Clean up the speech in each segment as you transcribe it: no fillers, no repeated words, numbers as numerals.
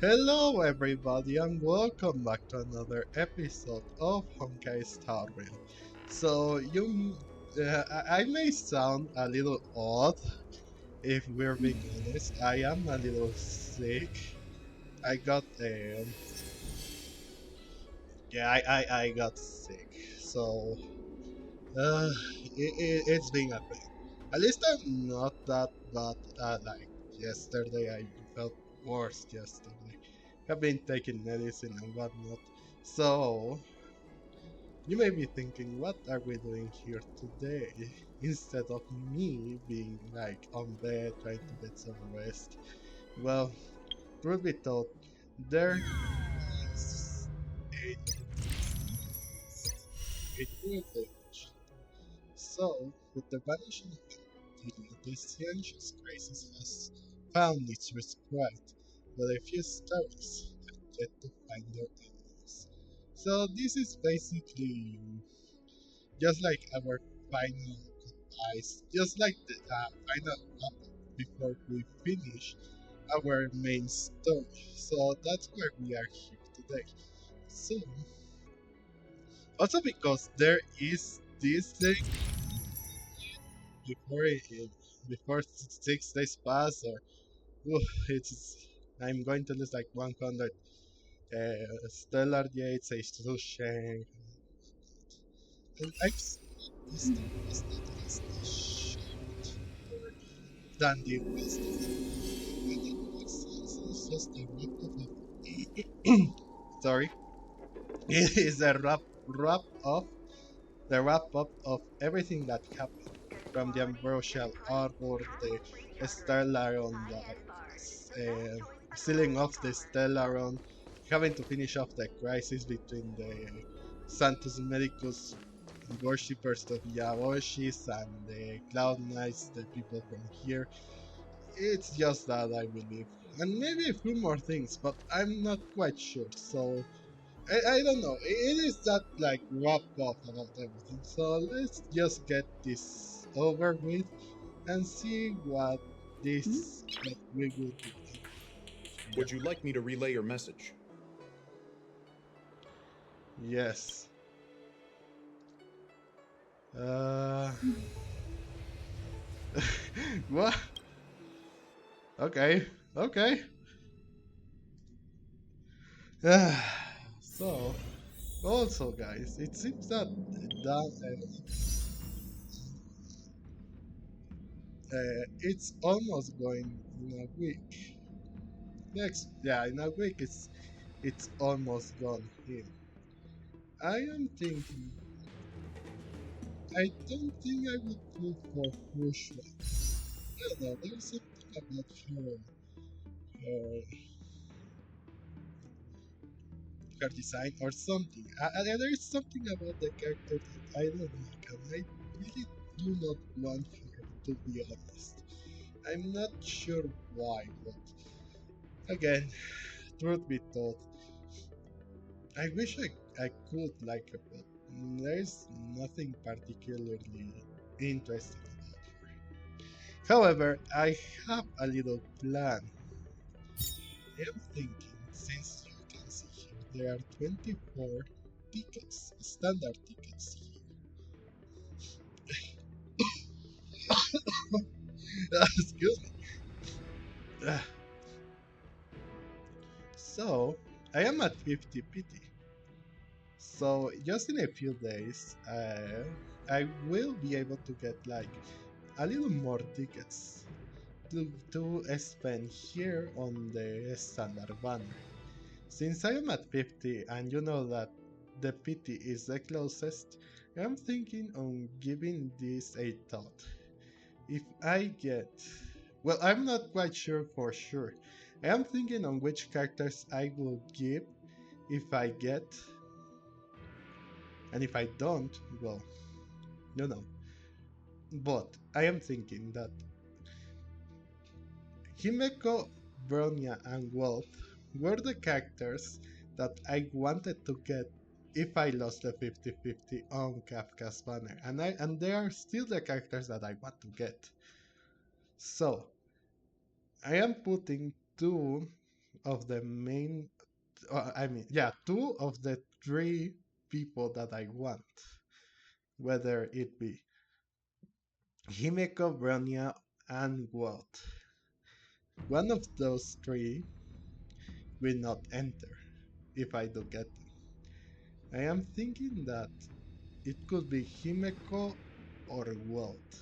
Hello everybody and welcome back to another episode of Honkai StarRail. So I may sound a little odd if we're being honest. I am a little sick. I got yeah I got sick. So it's been a pain. At least I'm not that bad. Like yesterday, I felt worse yesterday. I've been taking medicine and whatnot. So you may be thinking, what are we doing here today? Instead of me being like on bed trying to get some rest. Well, truth be told, there is a, a new village. So, with the vanishing of Phantylia, the Xianzhou Crisis has found its respite, but a few stories have yet to find their endings. So this is basically just like our final goodbyes, just like the final wrap before we finish our main story. So that's where we are here today. So, also because there is this thing before before 6 days pass, or it's I'm going to lose like 100 stellar gates, H2 Shank, and I've seen this thing is not as the short or than the rest of it. And it makes sense. It's just a wrap up of sorry, it is a wrap up the wrap up of everything that happened, from the ambrosial arbor, the Stellaron, sealing off the Stellaron, having to finish off the crisis between the Santos Medicus worshippers of Yaoshis and the Cloud Knights, the people from here. It's just that, I believe. And maybe a few more things, but I'm not quite sure. So I don't know. It is that like wrap up about everything. So let's just get this over with and see what we will do. Yeah. Would you like me to relay your message? Yes. Uh. What? Okay. Okay. So also, guys, it seems that it's almost going in a week. Yeah, in a week it's almost gone here. I am thinking. I don't think I would go for Fushua. I don't know. There's something about her design or something. There is something about the character that I don't like, and I really do not want her, to be honest. I'm not sure why, but again, truth be told, I wish I could like her, but there's nothing particularly interesting about her. However, I have a little plan. I am thinking, since you can see here, there are 24 tickets, standard tickets here. Excuse me. So, I am at 50 PT. So, just in a few days, I will be able to get like a little more tickets to spend here on the standard banner. Since I am at 50 and you know that the PT is the closest, I'm thinking on giving this a thought. If I get. Well, I'm not quite sure for sure. I am thinking on which characters I will give if I get, and if I don't, well, you know. But I am thinking that Himeko, Bronya, and Wolf were the characters that I wanted to get if I lost the 50-50 on Kafka's banner, and they are still the characters that I want to get. So I am putting two. of the main, yeah, two of the three people that I want, whether it be Himeko, Bronya, and Walt. One of those three will not enter if I do get them. I am thinking that it could be Himeko or Walt,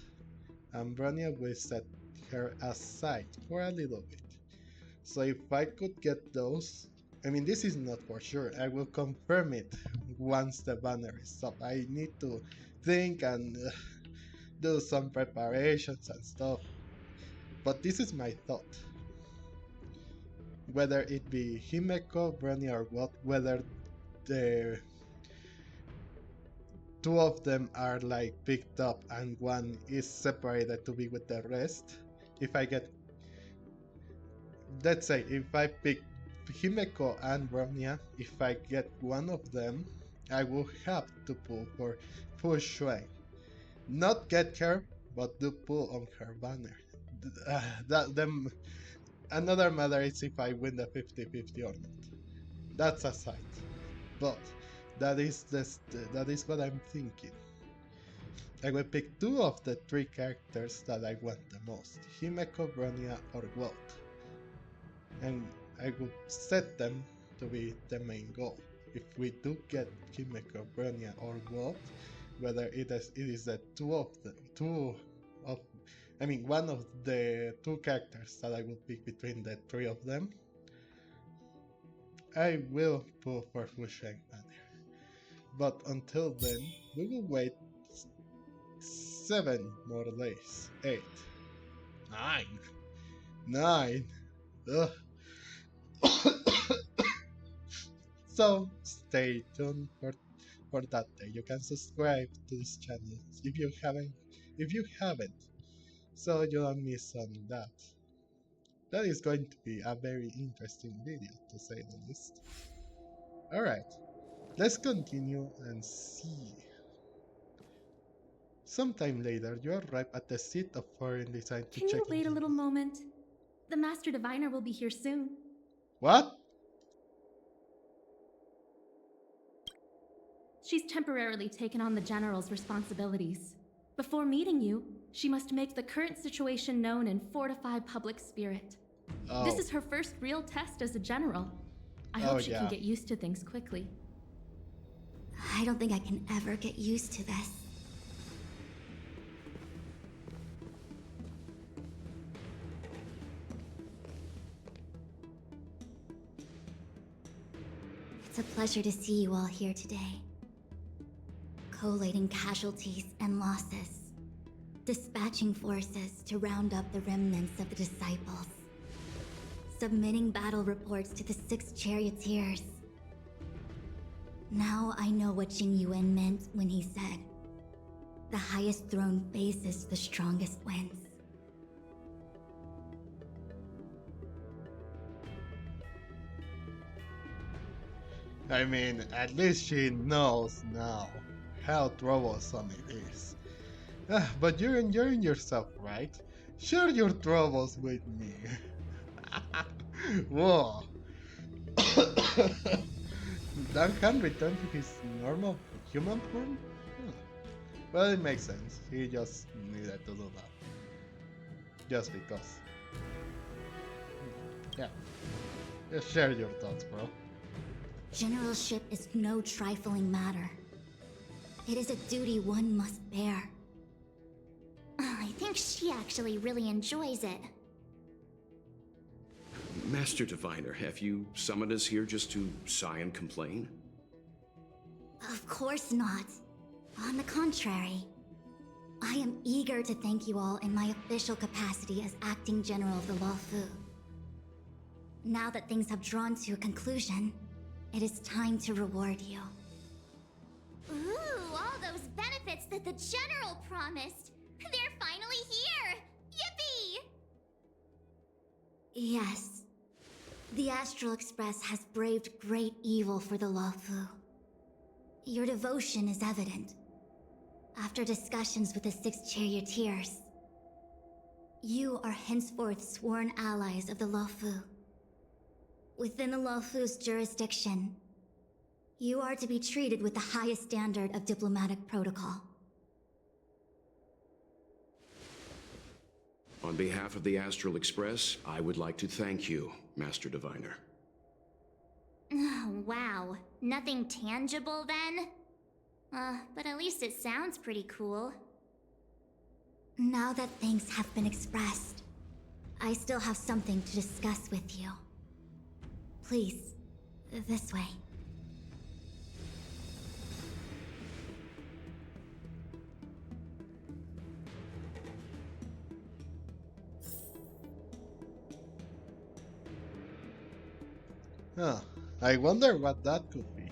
and Bronya will set her aside for a little bit. So if I could get those, this is not for sure. I will confirm it once the banner is up. I need to think and do some preparations and stuff. But this is my thought. Whether it be Himeko, Bronya, or what, whether the two of them are like picked up and one is separated to be with the rest. If I get, let's say, if I pick Himeko and Bronya, if I get one of them, I will have to pull for Fu Shui. Not get her, but do pull on her banner. Another matter is if I win the 50-50 or not. That's aside. But that is what I'm thinking. I will pick two of the three characters that I want the most, Himeko, Bronya, or Walt. And I will set them to be the main goal. If we do get Himeko, Bronya, or Walt, whether it is the one of the two characters that I will pick between the three of them, I will pull for Fu Sheng banner. But until then, we will wait 7 more days. 8. 9. 9. Ugh. So stay tuned for that day. You can subscribe to this channel if you haven't, so you don't miss on that. That is going to be a very interesting video, to say the least. Alright, let's continue and see. Sometime later, you arrive at the seat of foreign design to Can check you wait a in. little moment? The Master Diviner will be here soon. What? She's temporarily taken on the General's responsibilities. Before meeting you, she must make the current situation known and fortify public spirit. Oh. This is her first real test as a General. I hope she can get used to things quickly. I don't think I can ever get used to this. It's a pleasure to see you all here today. Collating casualties and losses. Dispatching forces to round up the remnants of the disciples. Submitting battle reports to the 6 charioteers. Now I know what Jing Yuan meant when he said, "The highest throne faces the strongest wins." At least she knows now how troublesome it is. But you're enjoying yourself, right? Share your troubles with me. Whoa. Dan can return to his normal human form? Well, it makes sense. He just needed to do that. Just because. Yeah. Just share your thoughts, bro. Generalship is no trifling matter. It is a duty one must bear. I think she actually really enjoys it. Master Diviner, have you summoned us here just to sigh and complain? Of course not. On the contrary. I am eager to thank you all in my official capacity as Acting General of the Luofu. Now that things have drawn to a conclusion, it is time to reward you. Ooh, all those benefits that the General promised! They're finally here! Yippee! Yes. The Astral Express has braved great evil for the Luofu. Your devotion is evident. After discussions with the 6 charioteers, you are henceforth sworn allies of the Luofu. Within the Luofu's jurisdiction, you are to be treated with the highest standard of diplomatic protocol. On behalf of the Astral Express, I would like to thank you, Master Diviner. Wow. Nothing tangible then? But at least it sounds pretty cool. Now that things have been expressed, I still have something to discuss with you. Please, this way. Huh. I wonder what that could be.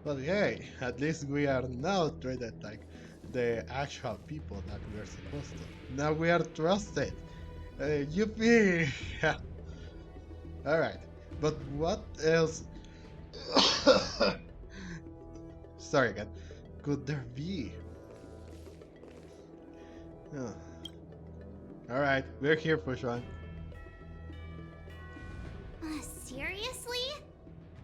But hey, at least we are now treated like the actual people that we are supposed to. Now we are trusted. Yippee! Alright, but what else? Sorry again. Could there be? Huh. Alright, we're here for Sean. Seriously?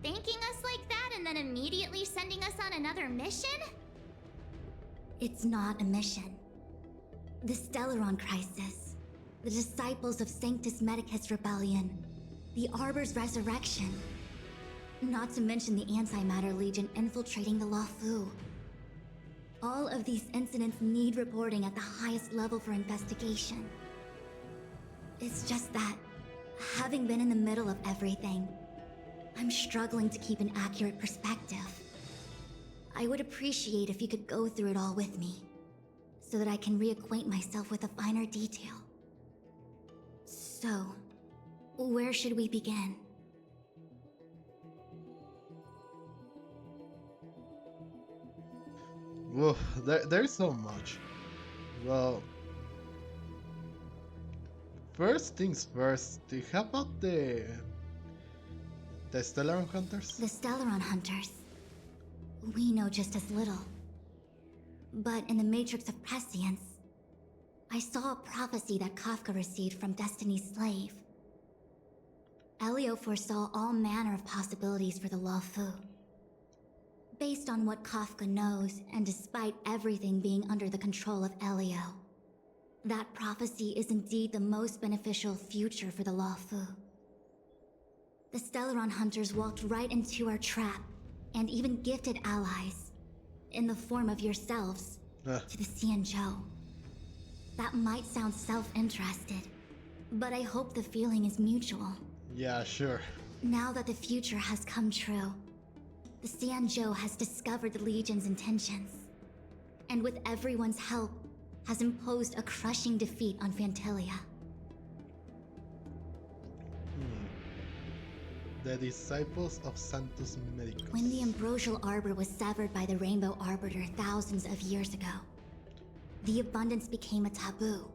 Thanking us like that and then immediately sending us on another mission? It's not a mission. The Stellaron Crisis, the Disciples of Sanctus Medicus Rebellion, the Arbor's resurrection, not to mention the Antimatter Legion infiltrating the Luofu. All of these incidents need reporting at the highest level for investigation. It's just that, having been in the middle of everything, I'm struggling to keep an accurate perspective. I would appreciate if you could go through it all with me, so that I can reacquaint myself with a finer detail. So, where should we begin? Whoa, there's so much. Well, first things first, how about the Stellaron Hunters? The Stellaron Hunters. We know just as little. But in the Matrix of Prescience, I saw a prophecy that Kafka received from Destiny's slave. Elio foresaw all manner of possibilities for the Luofu. Based on what Kafka knows, and despite everything being under the control of Elio, that prophecy is indeed the most beneficial future for the Luofu. The Stellaron Hunters walked right into our trap, and even gifted allies, in the form of yourselves, to the Xianzhou. That might sound self-interested, but I hope the feeling is mutual. Yeah, sure. Now that the future has come true, the Xianzhou has discovered the Legion's intentions, and with everyone's help, has imposed a crushing defeat on Phantylia. The Disciples of Sanctus Medicus. When the Ambrosial Arbor was severed by the Rainbow Arbiter thousands of years ago, the abundance became a taboo.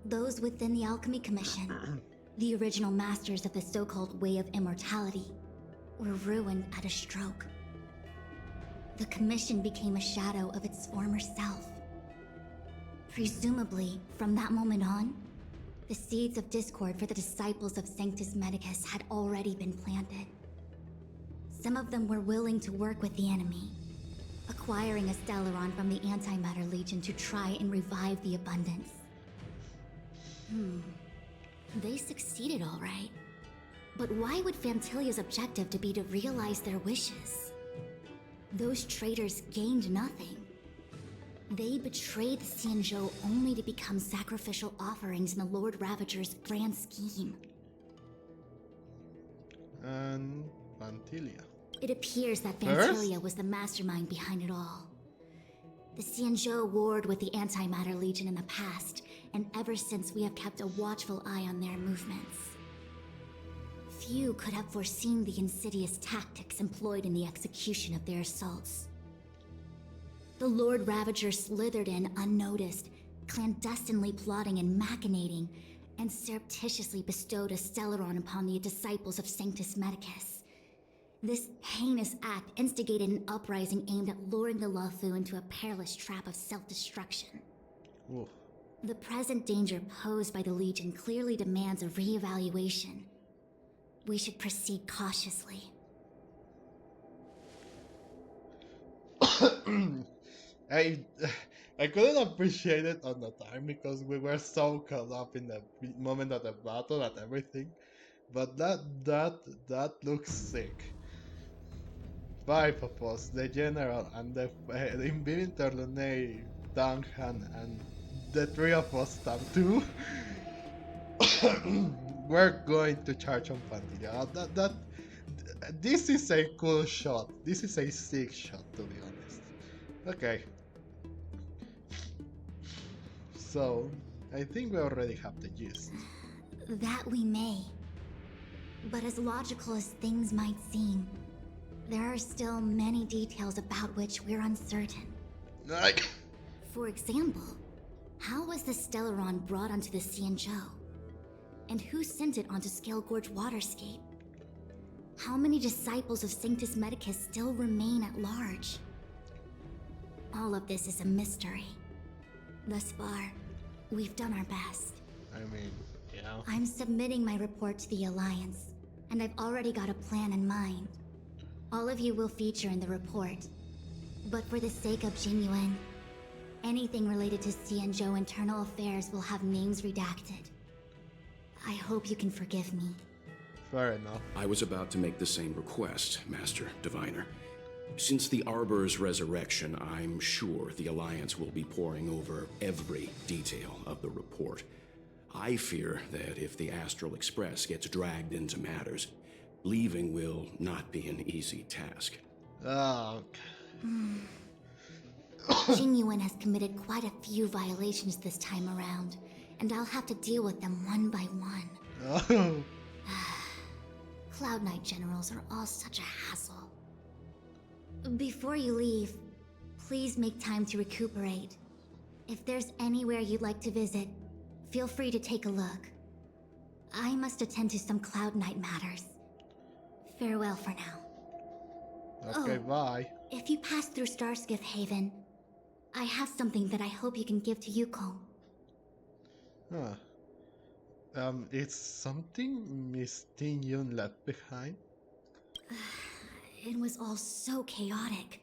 Those within the Alchemy Commission, the original masters of the so-called Way of Immortality, were ruined at a stroke. The Commission became a shadow of its former self. Presumably, from that moment on, the seeds of discord for the disciples of Sanctus Medicus had already been planted. Some of them were willing to work with the enemy, acquiring a Stellaron from the Antimatter Legion to try and revive the abundance. They succeeded all right. But why would Phantylia's objective to be to realize their wishes? Those traitors gained nothing. They betrayed the Xianzhou only to become sacrificial offerings in the Lord Ravager's grand scheme. And Phantylia. It appears that First? Phantylia was the mastermind behind it all. The Xianzhou warred with the Antimatter Legion in the past, and ever since we have kept a watchful eye on their movements. Few could have foreseen the insidious tactics employed in the execution of their assaults. The Lord Ravager slithered in unnoticed, clandestinely plotting and machinating, and surreptitiously bestowed a Stellaron upon the disciples of Sanctus Medicus. This heinous act instigated an uprising aimed at luring the Luofu into a perilous trap of self-destruction. Oof. The present danger posed by the Legion clearly demands a re-evaluation. we should proceed cautiously. I I couldn't appreciate it on the time because we were so caught up in the moment of the battle and everything. But that looks sick. Five of us, the general and the Invincible Lunay, Dang Han, and the three of us, Tam too. We're going to charge on Phantylia. This is a cool shot. This is a sick shot, to be honest. Okay. So, I think we already have the gist. That we may. But as logical as things might seem, there are still many details about which we're uncertain. Like, For example, how was the Stellaron brought onto the Xianzhou? And who sent it onto Scale Gorge Waterscape? How many disciples of Sanctus Medicus still remain at large? All of this is a mystery. Thus far, we've done our best. I mean, yeah. I'm submitting my report to the Alliance, and I've already got a plan in mind. All of you will feature in the report. But for the sake of Jinyuan, anything related to Xianzhou internal affairs will have names redacted. I hope you can forgive me. Fair enough. I was about to make the same request, Master Diviner. Since the Arbor's resurrection, I'm sure the Alliance will be poring over every detail of the report. I fear that if the Astral Express gets dragged into matters, leaving will not be an easy task. Oh, Jinyuan has committed quite a few violations this time around, and I'll have to deal with them one by one. oh. Cloud Knight generals are all such a hassle. Before you leave, please make time to recuperate. If there's anywhere you'd like to visit, feel free to take a look. I must attend to some Cloud Knight matters. Farewell for now. Okay, Oh. bye. If you pass through Starskiff Haven, I have something that I hope you can give to Yukong. Huh. It's something Miss Ting Yun left behind? It was all so chaotic.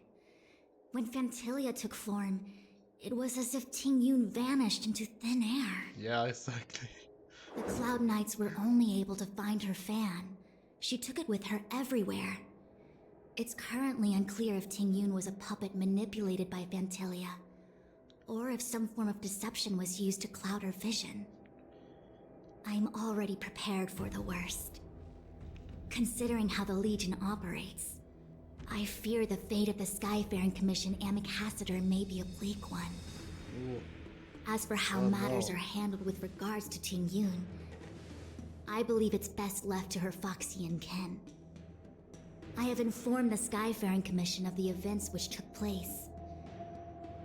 When Phantylia took form, it was as if Ting Yun vanished into thin air. Yeah, exactly. The Cloud Knights were only able to find her fan. She took it with her everywhere. It's currently unclear if Ting Yun was a puppet manipulated by Phantylia, or if some form of deception was used to cloud her vision. I'm already prepared for the worst. Considering how the Legion operates, I fear the fate of the Skyfaring Commission Ambassador may be a bleak one. Ooh. As for how Oh, matters no. are handled with regards to Ting Yun, I believe it's best left to her Foxian ken. I have informed the Skyfaring Commission of the events which took place,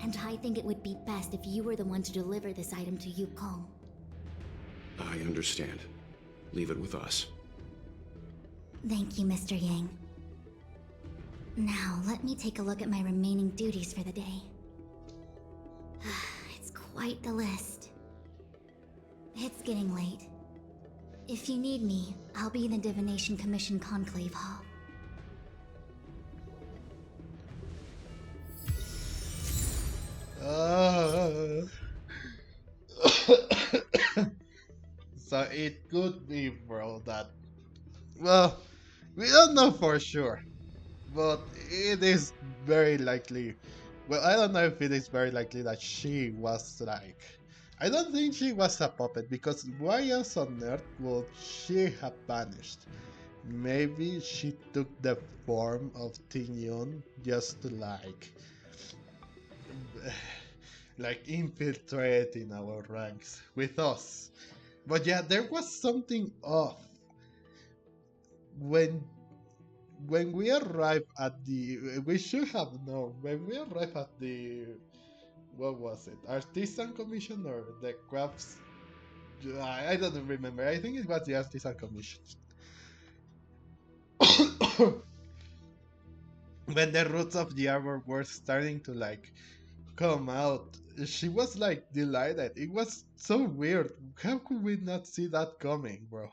and I think it would be best if you were the one to deliver this item to Yukong. I understand. Leave it with us. Thank you, Mr. Yang. Now, let me take a look at my remaining duties for the day. It's quite the list. It's getting late. If you need me, I'll be in the Divination Commission Conclave Hall. Uh, so it could be, bro, that... Well, we don't know for sure. But it is very likely... Well, I don't know if it is very likely that she was like... I don't think she was a puppet, because why else on earth would she have vanished? Maybe she took the form of Ting Yun just to like infiltrate in our ranks with us. But yeah, there was something off when we arrived at the... We should have known when we arrived at the... What was it? Artisan Commission or the crafts? I don't remember. I think it was the Artisan Commission. When the roots of the arbor were starting to like come out, she was like delighted. It was so weird. How could we not see that coming, bro?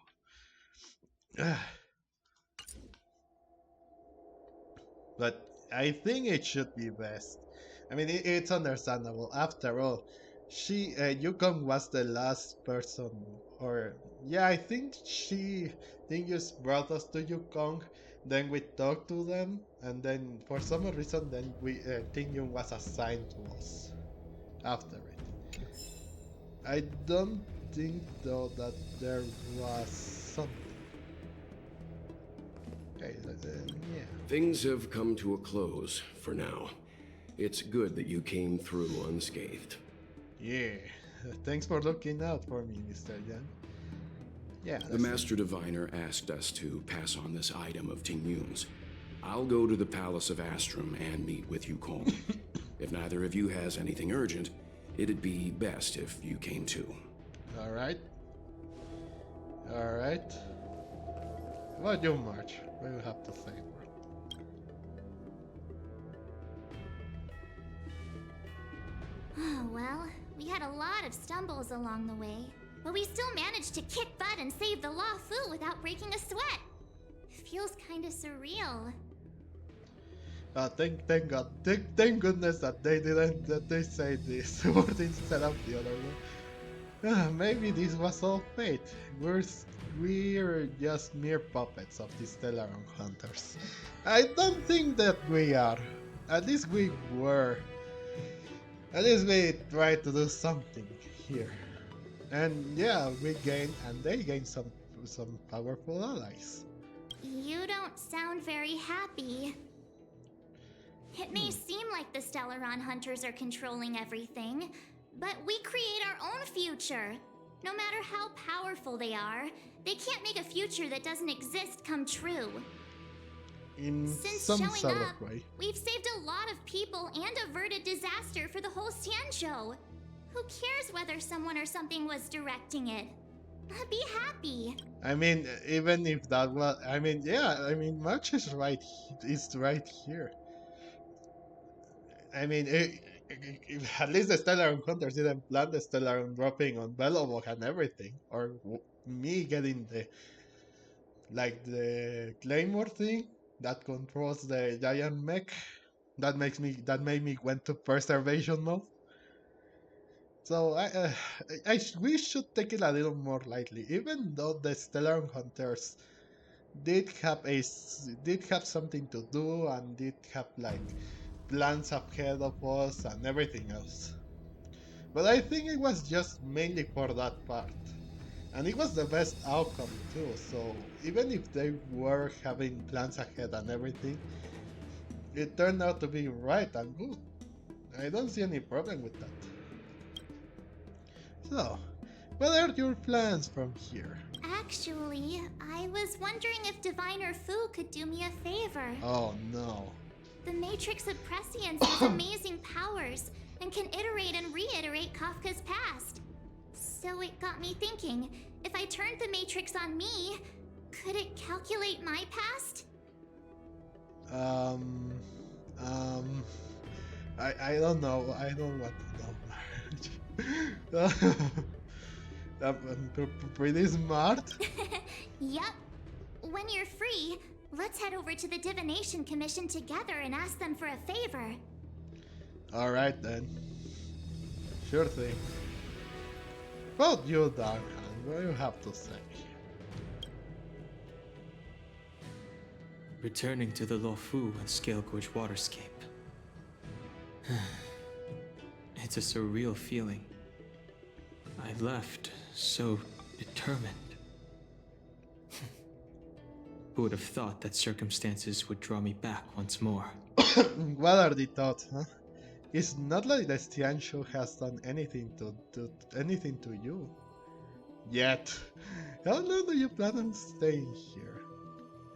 but I think it should be best. I mean, it's understandable. After all, Yukong was the last person, or yeah, I think just brought us to Yukong. Then we talked to them, and then for some reason, then Tingyun was assigned to us after it. I don't think though that there was something. Okay, yeah. Things have come to a close for now. It's good that you came through unscathed. Yeah. Thanks for looking out for me, Mr. Yan. Yeah. The Master Diviner asked us to pass on this item of Tingyun's. I'll go to the Palace of Astrum and meet with Yukong. If neither of you has anything urgent, it'd be best if you came too. Alright. Alright. How about you, March? What do you have to say, bro? Oh, well, we had a lot of stumbles along the way, but we still managed to kick butt and save the Luofu without breaking a sweat. Feels kinda surreal. Thank God. Thank goodness that they said this word instead of the other one. Maybe this was all fate. We're just mere puppets of the Stellaron hunters. I don't think that we are. At least we were. At least we tried to do something here. And yeah, we gained, and they gained some powerful allies. You don't sound very happy. It may seem like the Stellaron hunters are controlling everything, but we create our own future. No matter how powerful they are, they can't make a future that doesn't exist come true. In Since some showing sort up, of way. we've saved a lot of people and averted disaster for the whole Xianzhou. Who cares whether someone or something was directing it? Be happy. I mean, even if that was, I mean, yeah, I mean, March is right here. I mean, at least the Stellaron Hunters didn't plan the Stellaron dropping on Belobog and everything, or me getting the Claymore thing that controls the giant mech. That made me went to preservation mode. So we should take it a little more lightly, even though the Stellaron Hunters did have something to do and did have like plans ahead of us and everything else. But I think it was just mainly for that part. And it was the best outcome too, so even if they were having plans ahead and everything, it turned out to be right and good. I don't see any problem with that. So, what are your plans from here? Actually, I was wondering if Diviner Fu could do me a favor. Oh no. The Matrix of Prescience has amazing powers and can iterate and reiterate Kafka's past. So it got me thinking, if I turned the Matrix on me, could it calculate my past? I don't know. I don't want to know. I'm pretty smart. Yup. When you're free, let's head over to the Divination Commission together and ask them for a favor. Alright then. Sure thing. About you, Darkhan, what do you have to say? Returning to the Luofu and Scale Gorge waterscape. It's a surreal feeling. I left so determined. Who would have thought that circumstances would draw me back once more? What are the thoughts, huh? It's not like the Xianzhou has done anything to you. Yet. How long do you plan on staying here?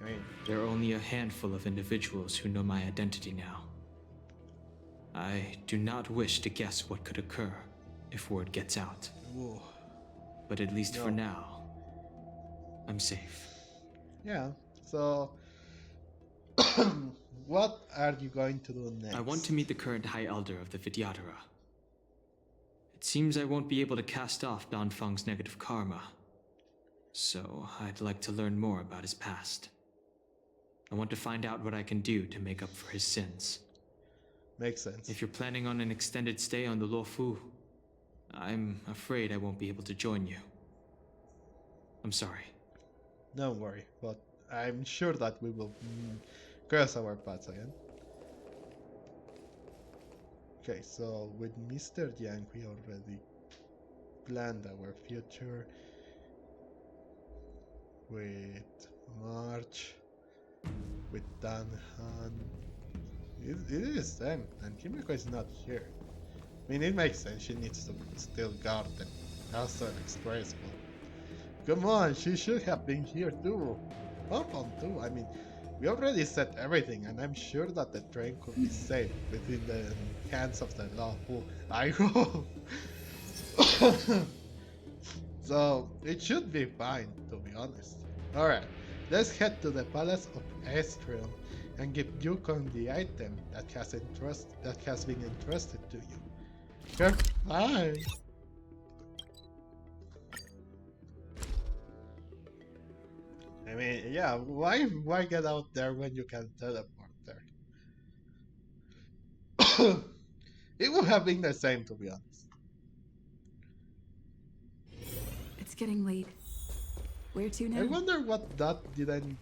I mean, there are only a handful of individuals who know my identity now. I do not wish to guess what could occur if word gets out. ooh, But at least for now, I'm safe. yeah, so what are you going to do next? I want to meet the current High Elder of the Vidyadhara. It seems I won't be able to cast off Danfeng's negative karma. So I'd like to learn more about his past. I want to find out what I can do to make up for his sins. Makes sense. If you're planning on an extended stay on the Luofu, I'm afraid I won't be able to join you. I'm sorry. Don't worry, but I'm sure that we will cross our paths again. Okay, so with Mr. Yang, we already planned our future. With March, with Danhan. It is them, and Kimiko is not here. I mean, it makes sense, she needs to still guard them. Also expressible. Come on, she should have been here too. Pump on too, I mean, we already said everything, and I'm sure that the train could be safe within the hands of the Luofu. I hope. So, it should be fine, to be honest. Alright, let's head to the Palace of Estrium and give Yukon the item that has been entrusted to you. You're fine. I mean, yeah, why get out there when you can teleport there? It would have been the same, to be honest. It's getting late. Where to now? I wonder what that didn't...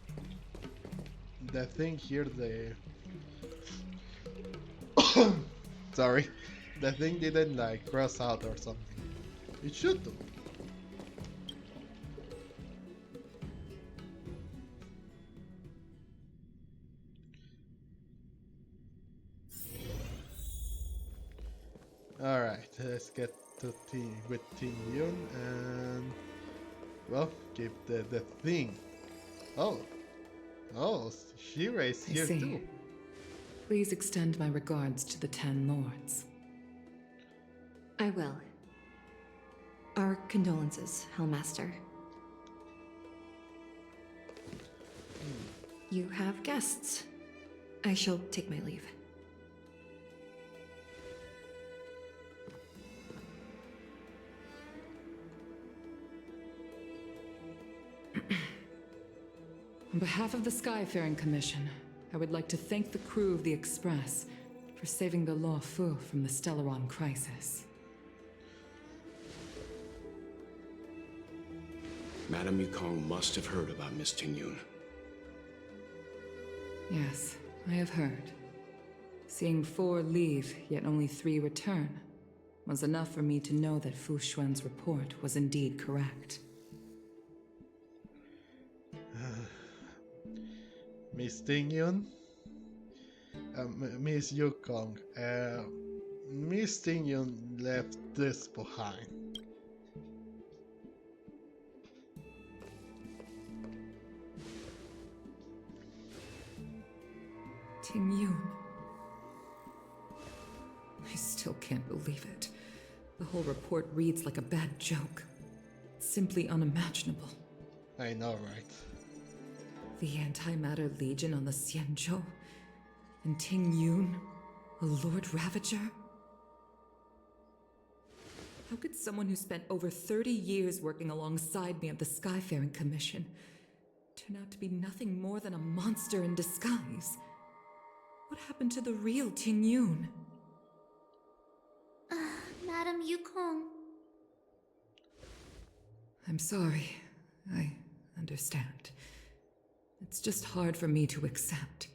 The thing here, the... Sorry. The thing didn't like cross out or something. It should do. Alright, let's get to with Team Yun and... Well, give the thing. Oh, Shira is here too. Please extend my regards to the 10 lords. I will. Our condolences, Hellmaster. You have guests. I shall take my leave. On behalf of the Skyfaring Commission, I would like to thank the crew of the Express for saving the Luofu from the Stellaron Crisis. Madame Yukong must have heard about Miss Tingyun. Yes, I have heard. Seeing 4 leave, yet only 3 return, was enough for me to know that Fu Xuan's report was indeed correct. Miss Tingyun, Miss Yukong, Miss Tingyun left this behind. Tingyun. I still can't believe it. The whole report reads like a bad joke. It's simply unimaginable. I know, right? The Antimatter Legion on the Xianzhou, and Tingyun, a Lord Ravager? How could someone who spent over 30 years working alongside me at the Skyfaring Commission turn out to be nothing more than a monster in disguise? What happened to the real Tingyun? Madame Yukong. I'm sorry. I understand. It's just hard for me to accept.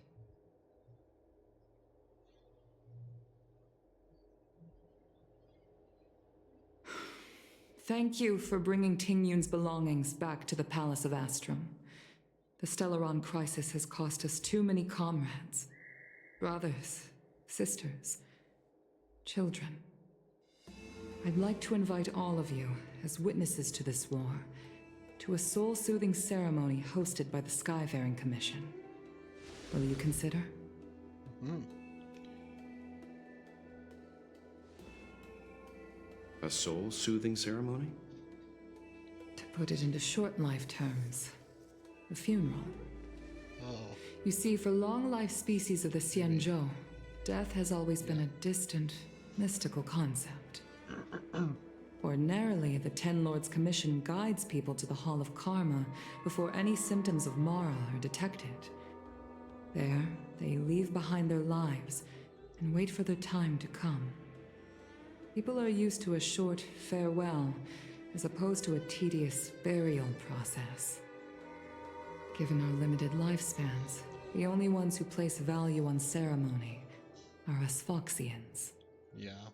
Thank you for bringing Tingyun's belongings back to the Palace of Astrum. The Stellaron Crisis has cost us too many comrades. Brothers, sisters, children. I'd like to invite all of you, as witnesses to this war, to a soul-soothing ceremony hosted by the Skyfaring Commission. Will you consider? A soul-soothing ceremony? To put it into short life terms, a funeral. Oh. You see, for long-life species of the Xianzhou, death has always been a distant, mystical concept. Ordinarily, the Ten Lords Commission guides people to the Hall of Karma before any symptoms of Mara are detected. There, they leave behind their lives and wait for their time to come. People are used to a short farewell as opposed to a tedious burial process. Given our limited lifespans, the only ones who place value on ceremony are us Foxians. Yeah.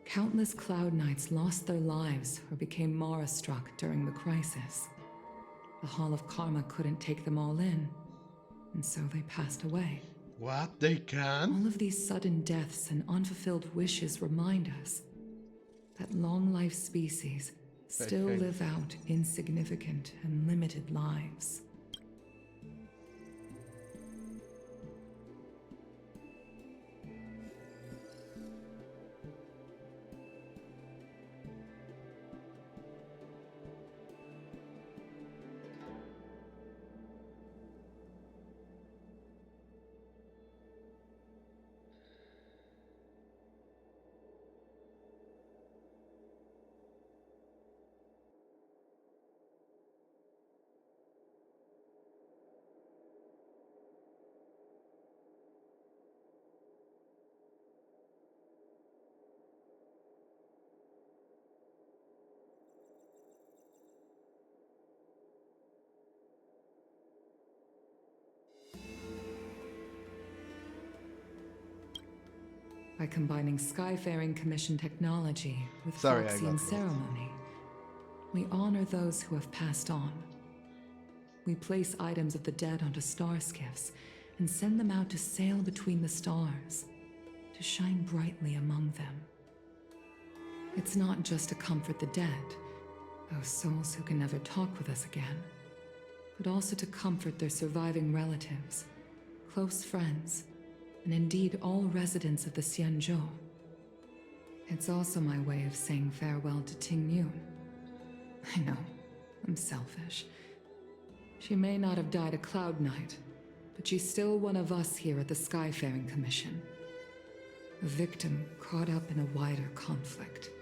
Countless Cloud Knights lost their lives or became Mara-struck during the crisis. The Hall of Karma couldn't take them all in, and so they passed away. What? They can? All of these sudden deaths and unfulfilled wishes remind us that long-life species still live out insignificant and limited lives. By combining Skyfaring Commission technology with Foxian ceremony, we honor those who have passed on. We place items of the dead onto star skiffs and send them out to sail between the stars, to shine brightly among them. It's not just to comfort the dead, those souls who can never talk with us again, but also to comfort their surviving relatives, close friends, and indeed all residents of the Xianzhou. It's also my way of saying farewell to Ting Yun. I know, I'm selfish. She may not have died a Cloud Knight, but she's still one of us here at the Skyfaring Commission. A victim caught up in a wider conflict.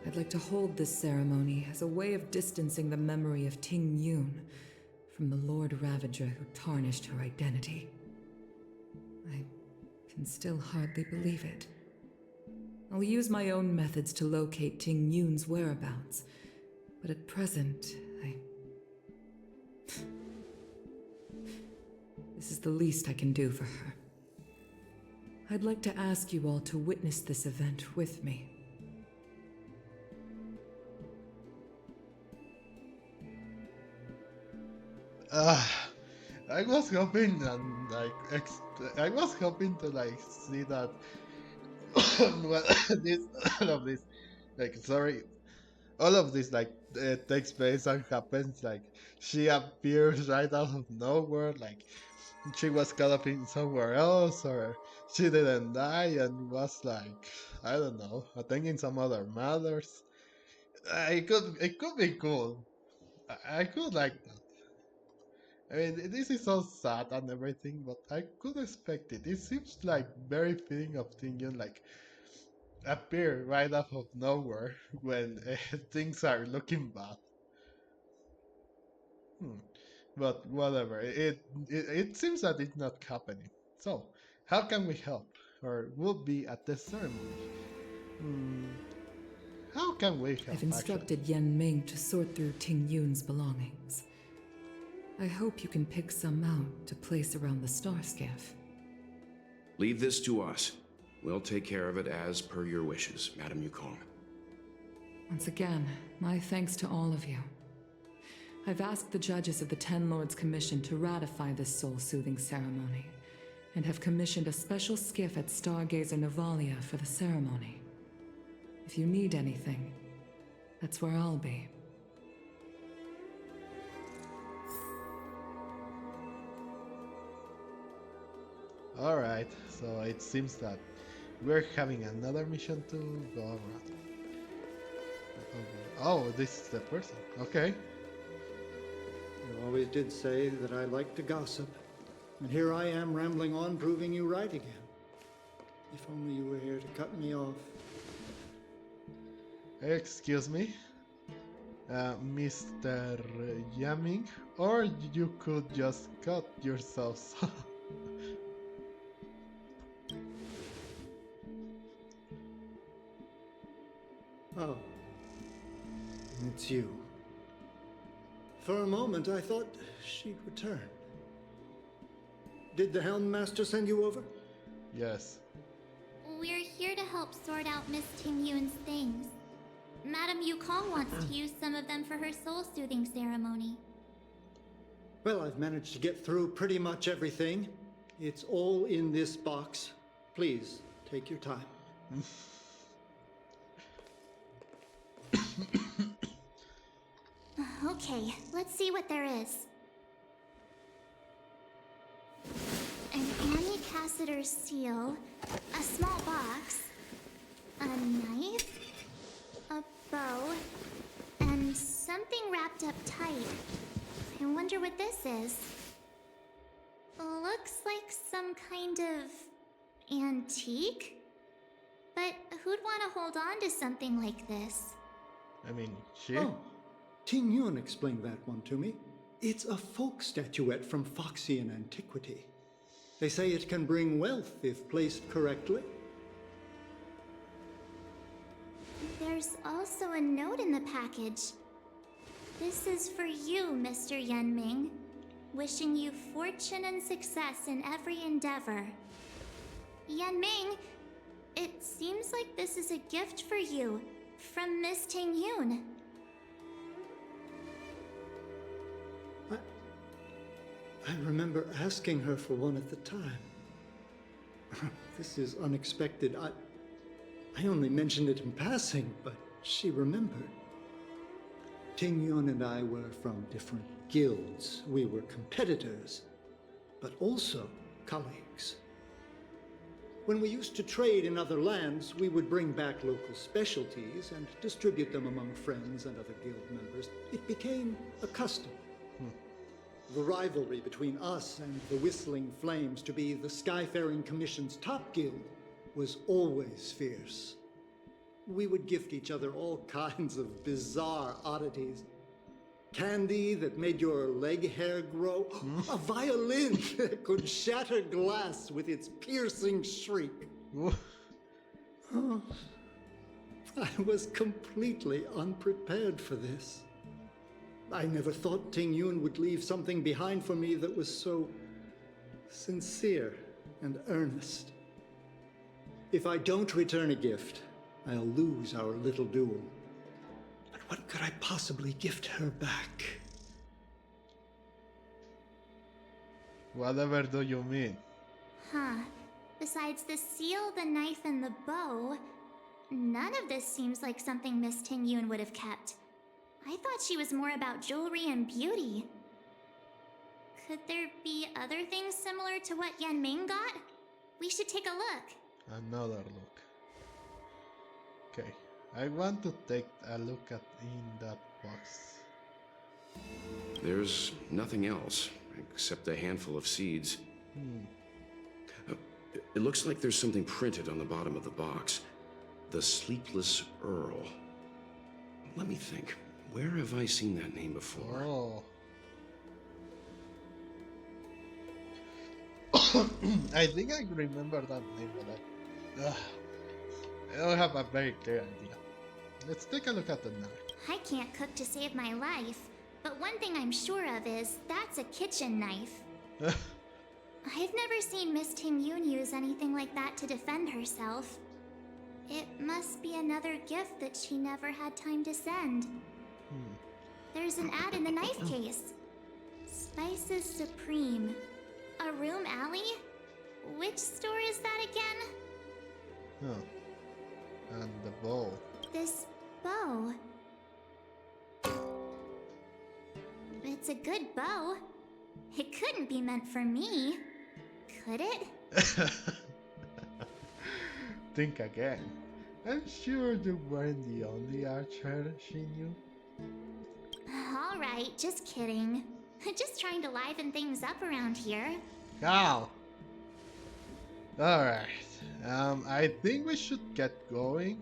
I'd like to hold this ceremony as a way of distancing the memory of Ting Yun from the Lord Ravager who tarnished her identity. I can still hardly believe it. I'll use my own methods to locate Ting Yun's whereabouts, but at present, This is the least I can do for her. I'd like to ask you all to witness this event with me. I was hoping and I was hoping to see that well, all of this all of this takes place and happens she appears right out of nowhere, she was caught up in somewhere else, or she didn't die and was I don't know, attending some other matters. It could be cool. I could like that. I mean, this is so sad and everything, but I could expect it. It seems very fitting of Tingyun, appear right out of nowhere when things are looking bad. But whatever, it seems that it's not happening. So, how can we help? Or would be at the ceremony? How can we help? I've instructed Yen Ming to sort through Ting Yun's belongings. I hope you can pick some out to place around the star skiff. Leave this to us. We'll take care of it as per your wishes, Madame Yukong. Once again, my thanks to all of you. I've asked the judges of the Ten Lords Commission to ratify this soul-soothing ceremony, and have commissioned a special skiff at Stargazer Novalia for the ceremony. If you need anything, that's where I'll be. Alright, so it seems that we're having another mission to go around. Oh, this is the person. Okay. You always did say that I like to gossip, and here I am rambling on, proving you right again. If only you were here to cut me off. Excuse me? Mr. Yamming, or you could just cut yourselves. Oh, it's you. For a moment, I thought she'd return. Did the Helm Master send you over? Yes. We're here to help sort out Miss Tingyun's things. Madame Yukong wants to use some of them for her soul-soothing ceremony. Well, I've managed to get through pretty much everything. It's all in this box. Please, take your time. Okay, let's see what there is. An Annie Cassidy's seal, a small box, a knife, a bow, and something wrapped up tight. I wonder what this is. Looks like some kind of antique? But who'd want to hold on to something like this? I mean, she? Oh, Ting Yun explained that one to me. It's a folk statuette from Foxian antiquity. They say it can bring wealth if placed correctly. There's also a note in the package. This is for you, Mr. Yanming. Wishing you fortune and success in every endeavor. Yanming, it seems like this is a gift for you from Miss Tingyun. I remember asking her for one at the time. This is unexpected. I only mentioned it in passing, but she remembered. Ting Yun and I were from different guilds. We were competitors, but also colleagues. When we used to trade in other lands, we would bring back local specialties and distribute them among friends and other guild members. It became a custom. The rivalry between us and the Whistling Flames to be the Skyfaring Commission's top guild was always fierce. We would gift each other all kinds of bizarre oddities. Candy that made your leg hair grow. A violin that could shatter glass with its piercing shriek. Oh, I was completely unprepared for this. I never thought Ting Yun would leave something behind for me that was so sincere and earnest. If I don't return a gift, I'll lose our little duel. But what could I possibly gift her back? Whatever do you mean? Huh. Besides the seal, the knife, and the bow, none of this seems like something Miss Tingyun would have kept. I thought she was more about jewelry and beauty. Could there be other things similar to what Yanming got? We should take a look. Another look. Okay, I want to take a look at in that box. There's nothing else, except a handful of seeds. It looks like there's something printed on the bottom of the box. The Sleepless Earl. Let me think. Where have I seen that name before? Oh. I think I remember that name, but I don't have a very clear idea. Let's take a look at the knife. I can't cook to save my life, but one thing I'm sure of is that's a kitchen knife. I've never seen Miss Tingyun use anything like that to defend herself. It must be another gift that she never had time to send. There's an ad in the knife case. Spices Supreme. A room alley? Which store is that again? Huh. And the bow. This bow. It's a good bow. It couldn't be meant for me, could it? Think again. I'm sure you weren't the only archer she knew. Alright, just kidding. Just trying to liven things up around here. How? Alright. I think we should get going.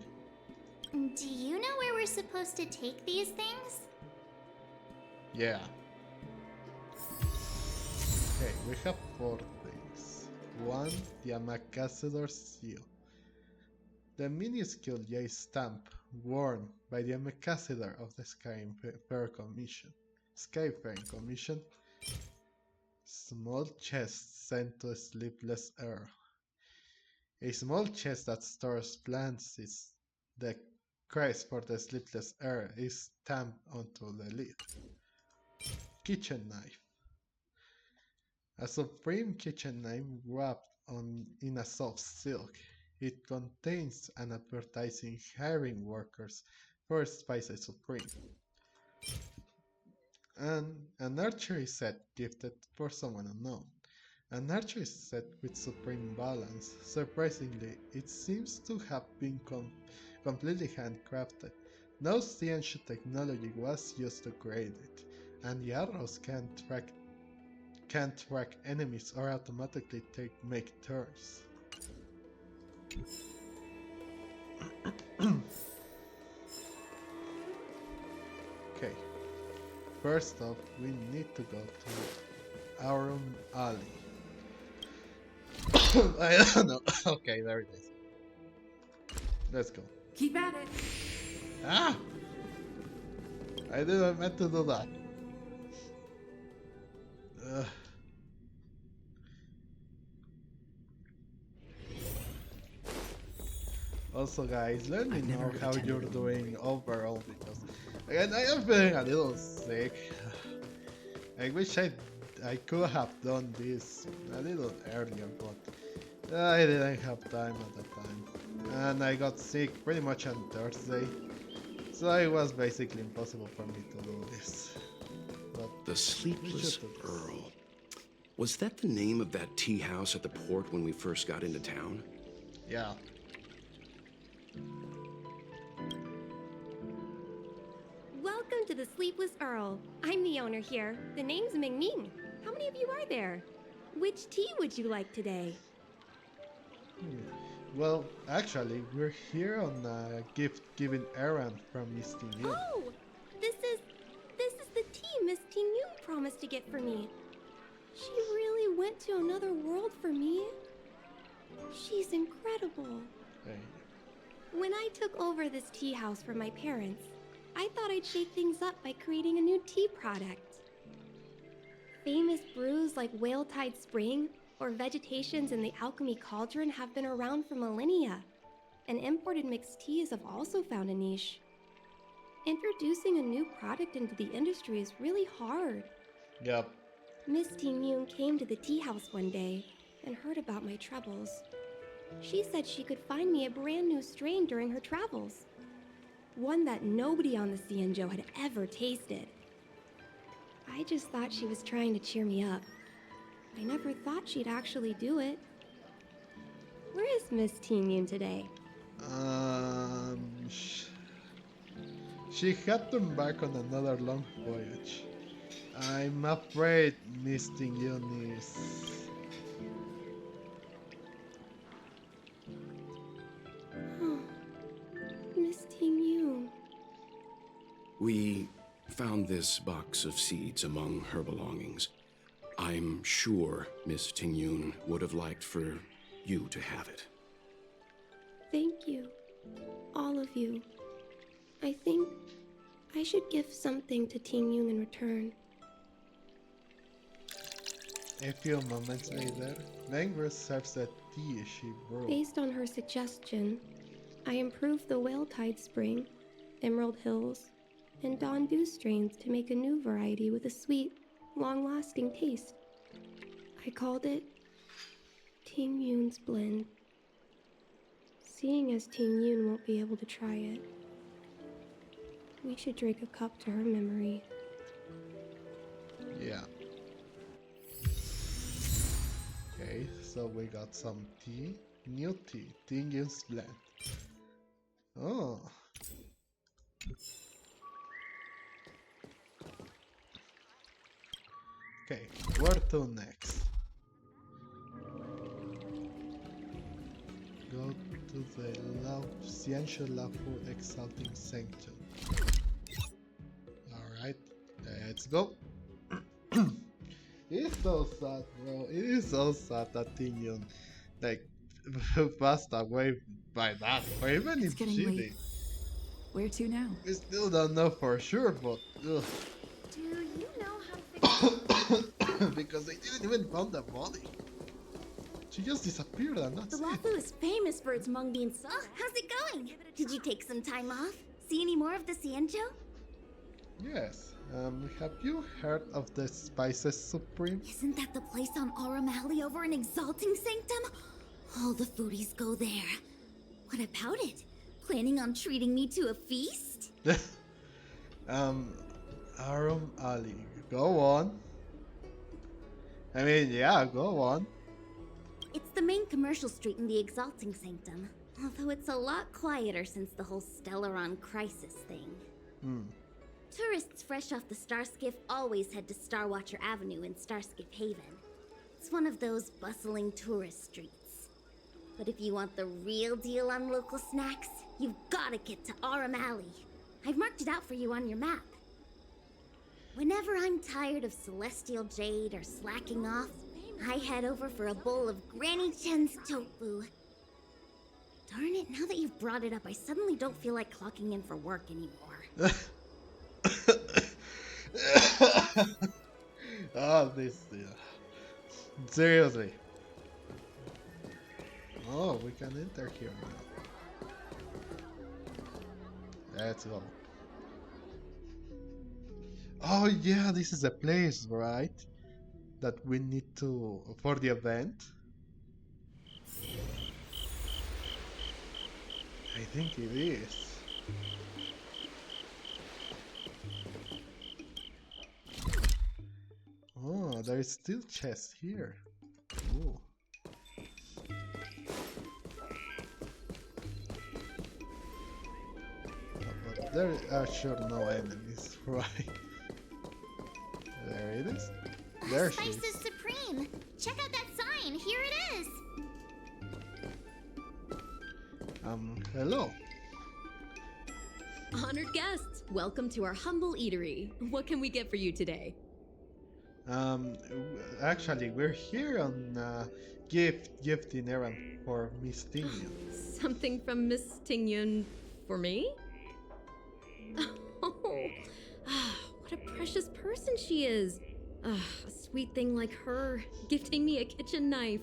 Do you know where we're supposed to take these things? Yeah. Okay, we have 4 things. 1. The Ambassador Seal. The minuscule J stamp worn by the Ambassador of the Skyfaring Commission. Small chest sent to a sleepless Earl. A small chest that stores plants is the crest for the sleepless Earl is stamped onto the lid. Kitchen knife. A supreme kitchen knife wrapped in a soft silk. It contains an advertising hiring workers for Spices Supreme. And an archery set gifted for someone unknown. An archery set with supreme balance. Surprisingly, it seems to have been completely handcrafted. No Xianzhou technology was used to create it, and the arrows can't track enemies or automatically make turns. Okay, first off, we need to go to Aurum Alley. I don't know. Okay, there it is. Let's go. Keep at it. Ah! I didn't meant to do that. Also, guys, let me know how you're doing overall because again, I am feeling a little sick. I wish I could have done this a little earlier, but I didn't have time at the time. And I got sick pretty much on Thursday, so it was basically impossible for me to do this. But the Sleepless Earl. Was that the name of that tea house at the port when we first got into town? Yeah. Welcome to the Sleepless Earl. I'm the owner here. The name's Ming Ming. How many of you are there? Which tea would you like today? Well, actually, we're here on a gift-giving errand from Miss Ting Yun. Oh, this is the tea Miss Ting Yun promised to get for me. She really went to another world for me. She's incredible. Hey. When I took over this tea house from my parents, I thought I'd shake things up by creating a new tea product. Famous brews like Whale Tide Spring or Vegetations in the Alchemy Cauldron have been around for millennia, and imported mixed teas have also found a niche. Introducing a new product into the industry is really hard. Yep. Miss Ting Yun came to the tea house one day and heard about my troubles. She said she could find me a brand new strain during her travels. One that nobody on the Xianzhou had ever tasted. I just thought she was trying to cheer me up. I never thought she'd actually do it. Where is Miss Ting Yun today? She had to embark on another long voyage. I'm afraid Miss Ting Yun is... Miss Ting Yun. We found this box of seeds among her belongings. I'm sure Miss Ting Yun would have liked for you to have it. Thank you. All of you. I think I should give something to Ting Yun in return. A few moments later, Mengru serves the tea she brewed. Based on her suggestion, I improved the Whale Tide Spring, Emerald Hills, and Dawn Dew strains to make a new variety with a sweet, long-lasting taste. I called it Ting Yun's Blend. Seeing as Ting Yun won't be able to try it, we should drink a cup to her memory. Yeah. Okay, so we got some tea. New tea. Ting Yun's Blend. Oh. Okay, where to next? Go to the Xianzhou Luofu Exalting Sanctum. Alright, let's let's go. It's so sad, bro. It is so sad that Tingyun, like, passed away by that. Or even It's if getting she late. did. Where to now? We still don't know for sure, but ugh. Do you know how to fix Because they didn't even find the body. She just disappeared and that's The it. Luofu is famous for its mung bean sauce. Oh, how's it going? Did you take some time off? See any more of the Xianzhou? Yes. Have you heard of the Spices Supreme? Isn't that the place on Aurum Alley over in Exalting Sanctum? All the foodies go there. What about it? Planning on treating me to a feast? Arum Ali. Go on. I mean, yeah, go on. It's the main commercial street in the Exalting Sanctum. Although it's a lot quieter since the whole Stellaron Crisis thing. Tourists fresh off the Starskiff always head to Starwatcher Avenue in Starskiff Haven. It's one of those bustling tourist streets. But if you want the real deal on local snacks, you've gotta get to Aurum Alley. I've marked it out for you on your map. Whenever I'm tired of Celestial Jade or slacking off, I head over for a bowl of Granny Chen's tofu. Darn it, now that you've brought it up, I suddenly don't feel like clocking in for work anymore. Oh, this. Seriously. Oh, we can enter here now. Let's go. Oh, yeah, this is the place, right? That we need to. For the event. I think it is. Oh, there's still chests here. Ooh. But there are sure no enemies, right? There it is. There she is. Spices Supreme! Check out that sign! Here it is! Hello. Honored guests, welcome to our humble eatery. What can we get for you today? Actually, we're here on gifting errand for Miss Tingyun. Something from Miss Tingyun for me? Oh, what a precious person she is. A sweet thing like her, gifting me a kitchen knife.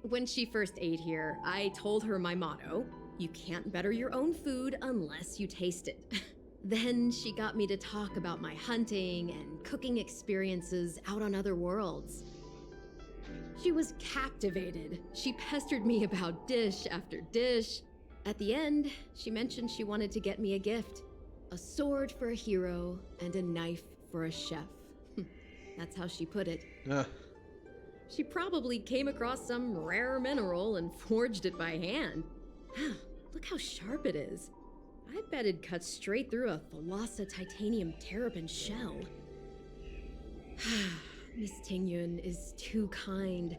When she first ate here, I told her my motto: you can't better your own food unless you taste it. Then she got me to talk about my hunting and cooking experiences out on other worlds. She was captivated. She pestered me about dish after dish. At the end, she mentioned she wanted to get me a gift. A sword for a hero and a knife for a chef. That's how she put it. She probably came across some rare mineral and forged it by hand. Look how sharp it is. I bet it'd cut straight through a Thalassa titanium terrapin shell. Miss Tingyun is too kind.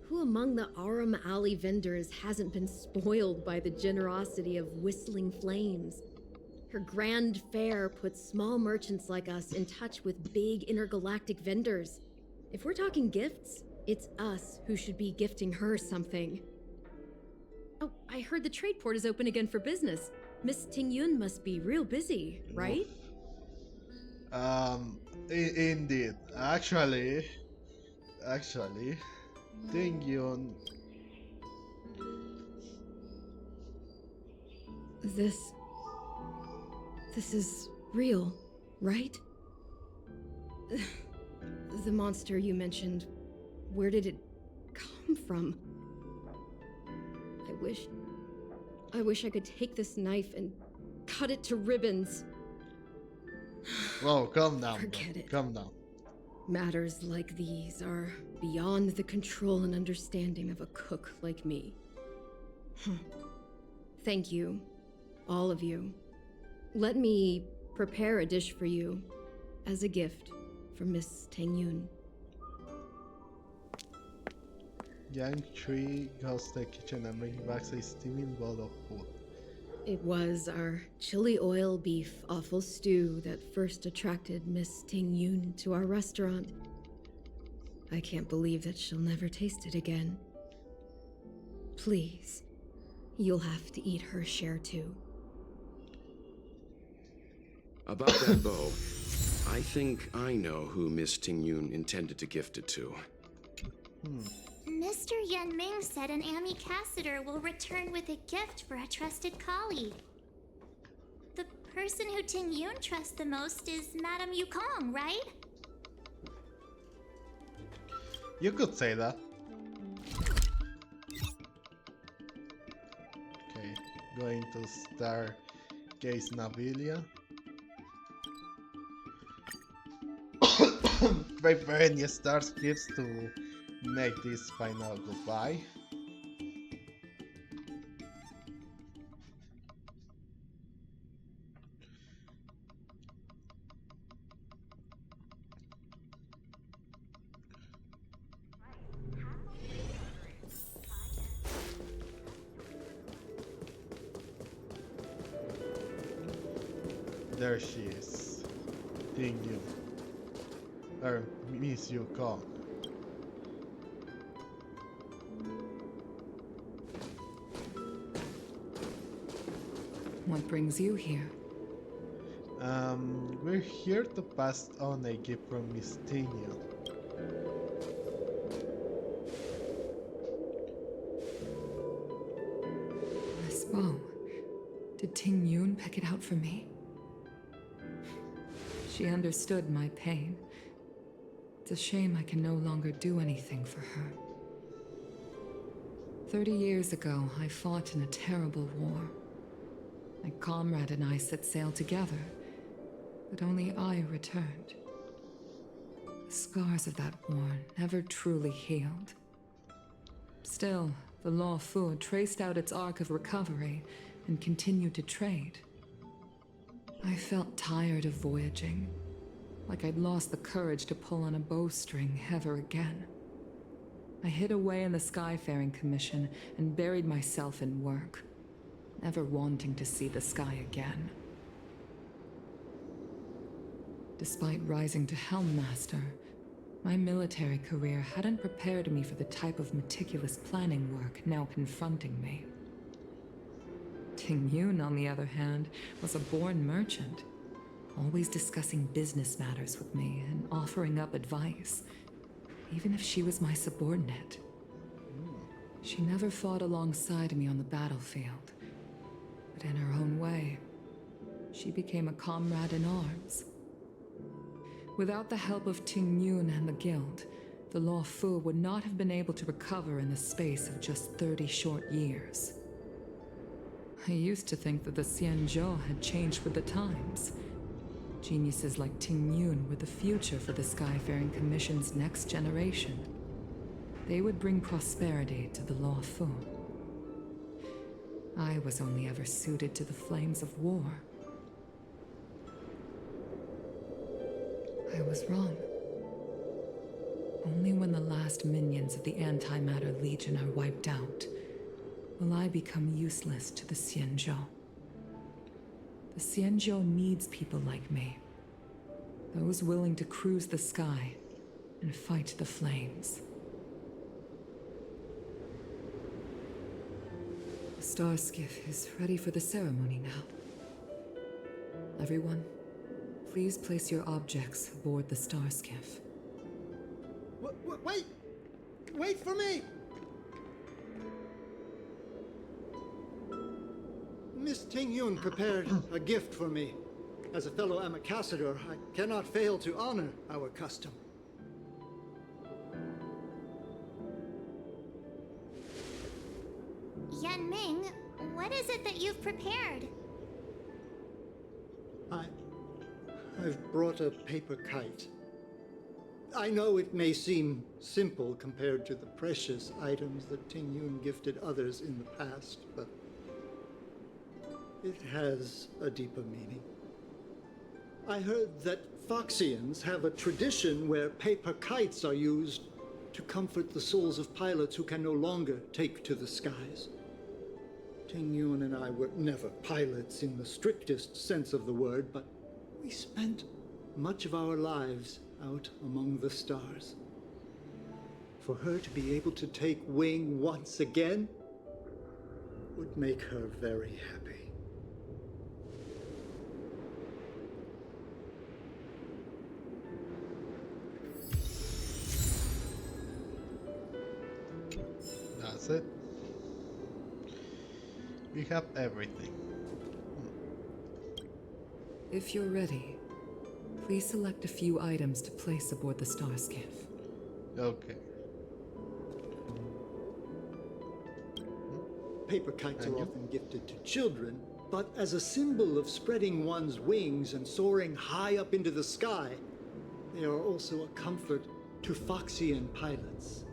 Who among the Aurum Alley vendors hasn't been spoiled by the generosity of whistling flames? Her grand fare puts small merchants like us in touch with big intergalactic vendors. If we're talking gifts, it's us who should be gifting her something. Oh, I heard the trade port is open again for business. Miss Tingyun must be real busy, right? Indeed. Actually, Tingyun. This is real, right? The monster you mentioned, where did it come from? I wish I could take this knife and cut it to ribbons. Whoa, calm down. Forget it. Calm down. Matters like these are beyond the control and understanding of a cook like me. Thank you, all of you. Let me prepare a dish for you as a gift from Miss Tingyun. Yang Tree goes to the kitchen and brings back a steaming bowl of food. It was our chili oil beef offal stew that first attracted Miss Ting Yun to our restaurant. I can't believe that she'll never taste it again. Please, you'll have to eat her share too. About that bow, I think I know who Miss Ting Yun intended to gift it to. Mr. Yan Ming said an ambassador will return with a gift for a trusted colleague. The person who Ting Yun trusts the most is Madame Yukong, right? You could say that. Okay, going to Stargaze Navilia. Prepare any stars gifts to make this final goodbye. There she is. Ting Yun. Or Miss Yukong. What brings you here? We're here to pass on a gift from Miss Ting Yun. This bow. Did Ting Yun pick it out for me? She understood my pain. It's a shame I can no longer do anything for her. 30 years ago, I fought in a terrible war. My comrade and I set sail together, but only I returned. The scars of that war never truly healed. Still, the Luofu traced out its arc of recovery and continued to trade. I felt tired of voyaging, like I'd lost the courage to pull on a bowstring ever again. I hid away in the Skyfaring Commission and buried myself in work, never wanting to see the sky again. Despite rising to Helm Master, my military career hadn't prepared me for the type of meticulous planning work now confronting me. Ting Yun, on the other hand, was a born merchant, always discussing business matters with me and offering up advice, even if she was my subordinate. She never fought alongside me on the battlefield, but in her own way, she became a comrade in arms. Without the help of Ting Yun and the Guild, the Luofu would not have been able to recover in the space of just 30 short years. I used to think that the Xianzhou had changed with the times. Geniuses like Ting Yun were the future for the Skyfaring Commission's next generation. They would bring prosperity to the Luofu. I was only ever suited to the flames of war. I was wrong. Only when the last minions of the Antimatter Legion are wiped out will I become useless to the Xianzhou. The Xianzhou needs people like me. Those willing to cruise the sky and fight the flames. The star skiff is ready for the ceremony now. Everyone, please place your objects aboard the star skiff. Wait! Wait for me! Miss Ting Yun prepared a gift for me. As a fellow ambassador, I cannot fail to honor our custom. Yan Ming, what is it that you've prepared? I've brought a paper kite. I know it may seem simple compared to the precious items that Ting Yun gifted others in the past, but it has a deeper meaning. I heard that Foxians have a tradition where paper kites are used to comfort the souls of pilots who can no longer take to the skies. Ting Yun and I were never pilots in the strictest sense of the word, but we spent much of our lives out among the stars. For her to be able to take wing once again would make her very happy. That's it. We have everything. If you're ready, please select a few items to place aboard the star skiff. Okay. Paper kites are often gifted to children, but as a symbol of spreading one's wings and soaring high up into the sky, they are also a comfort to Foxian pilots.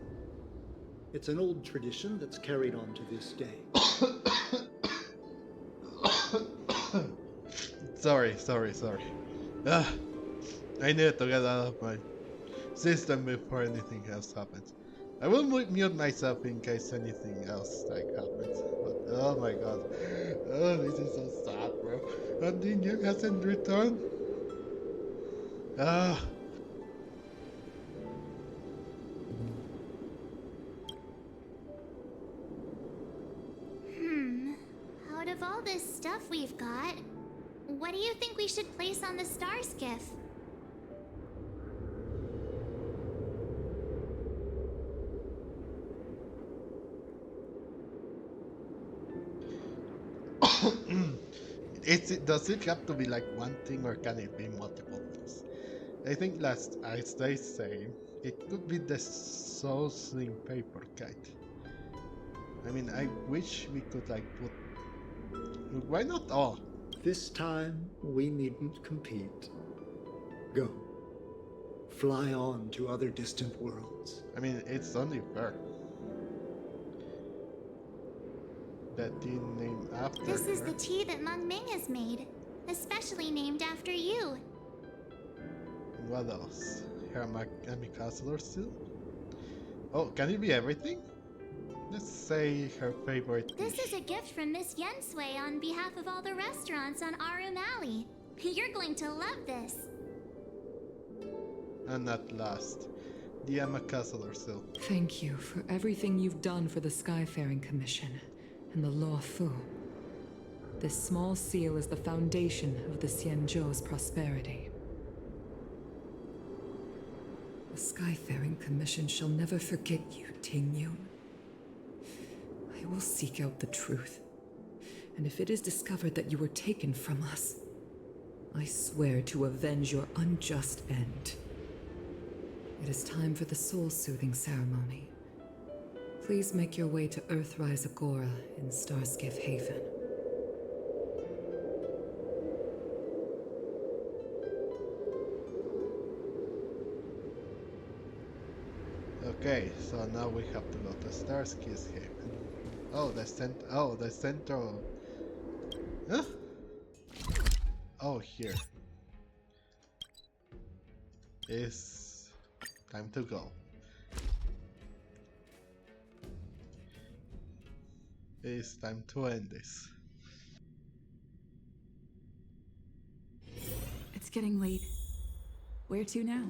It's an old tradition that's carried on to this day. Sorry. I need to get out of my system before anything else happens. I will mute myself in case anything else like happens. But oh my god. Oh, this is so sad, bro. And the game hasn't returned. Ah. Out of all this stuff we've got, what do you think we should place on the star skiff? Does it have to be like one thing or can it be multiple things? I think as they say, it could be the Soul Sling paper kite. I mean, I wish we could like put... Why not all? This time, we needn't compete. Go. Fly on to other distant worlds. I mean, it's only fair. That tea named after This is her. the tea that Meng Ming has made, especially named after you. What else? Her Castle still? Oh, can it be everything? Let's say her favorite This dish. is a gift from Miss Yensui on behalf of all the restaurants on Arum Alley. You're going to love this. And at last, the Castle still. Thank you for everything you've done for the Skyfaring Commission and the Luofu. This small seal is the foundation of the Xianzhou's prosperity. The Skyfaring Commission shall never forget you, Ting Yun. I will seek out the truth, and if it is discovered that you were taken from us, I swear to avenge your unjust end. It is time for the soul-soothing ceremony. Please make your way to Earthrise Agora in Starskiff Haven. Okay, so now we have to go to Starskiff Haven. Oh, the central. Huh? Oh, here. It's time to go. It's time to end this. It's getting late. Where to now?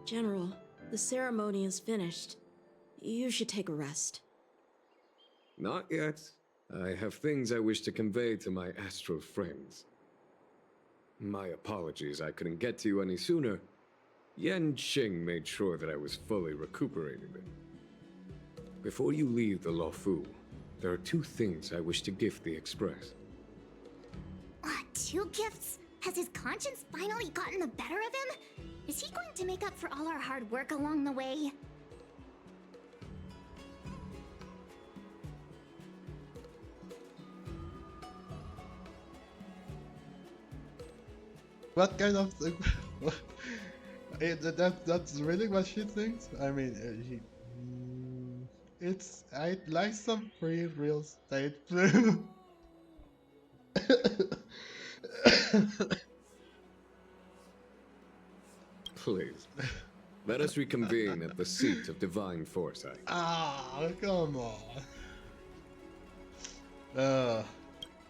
General, the ceremony is finished. You should take a rest. Not yet. I have things I wish to convey to my astral friends. My apologies I couldn't get to you any sooner. Yan Qing made sure that I was fully recuperated. Before you leave the Luofu, there are two things I wish to gift the Express. Two gifts? Has his conscience finally gotten the better of him? Is he going to make up for all our hard work along the way? What kind of thing? That's really what she thinks? I mean, I'd like some free real estate. Please, let us reconvene at the seat of divine foresight. Ah, come on.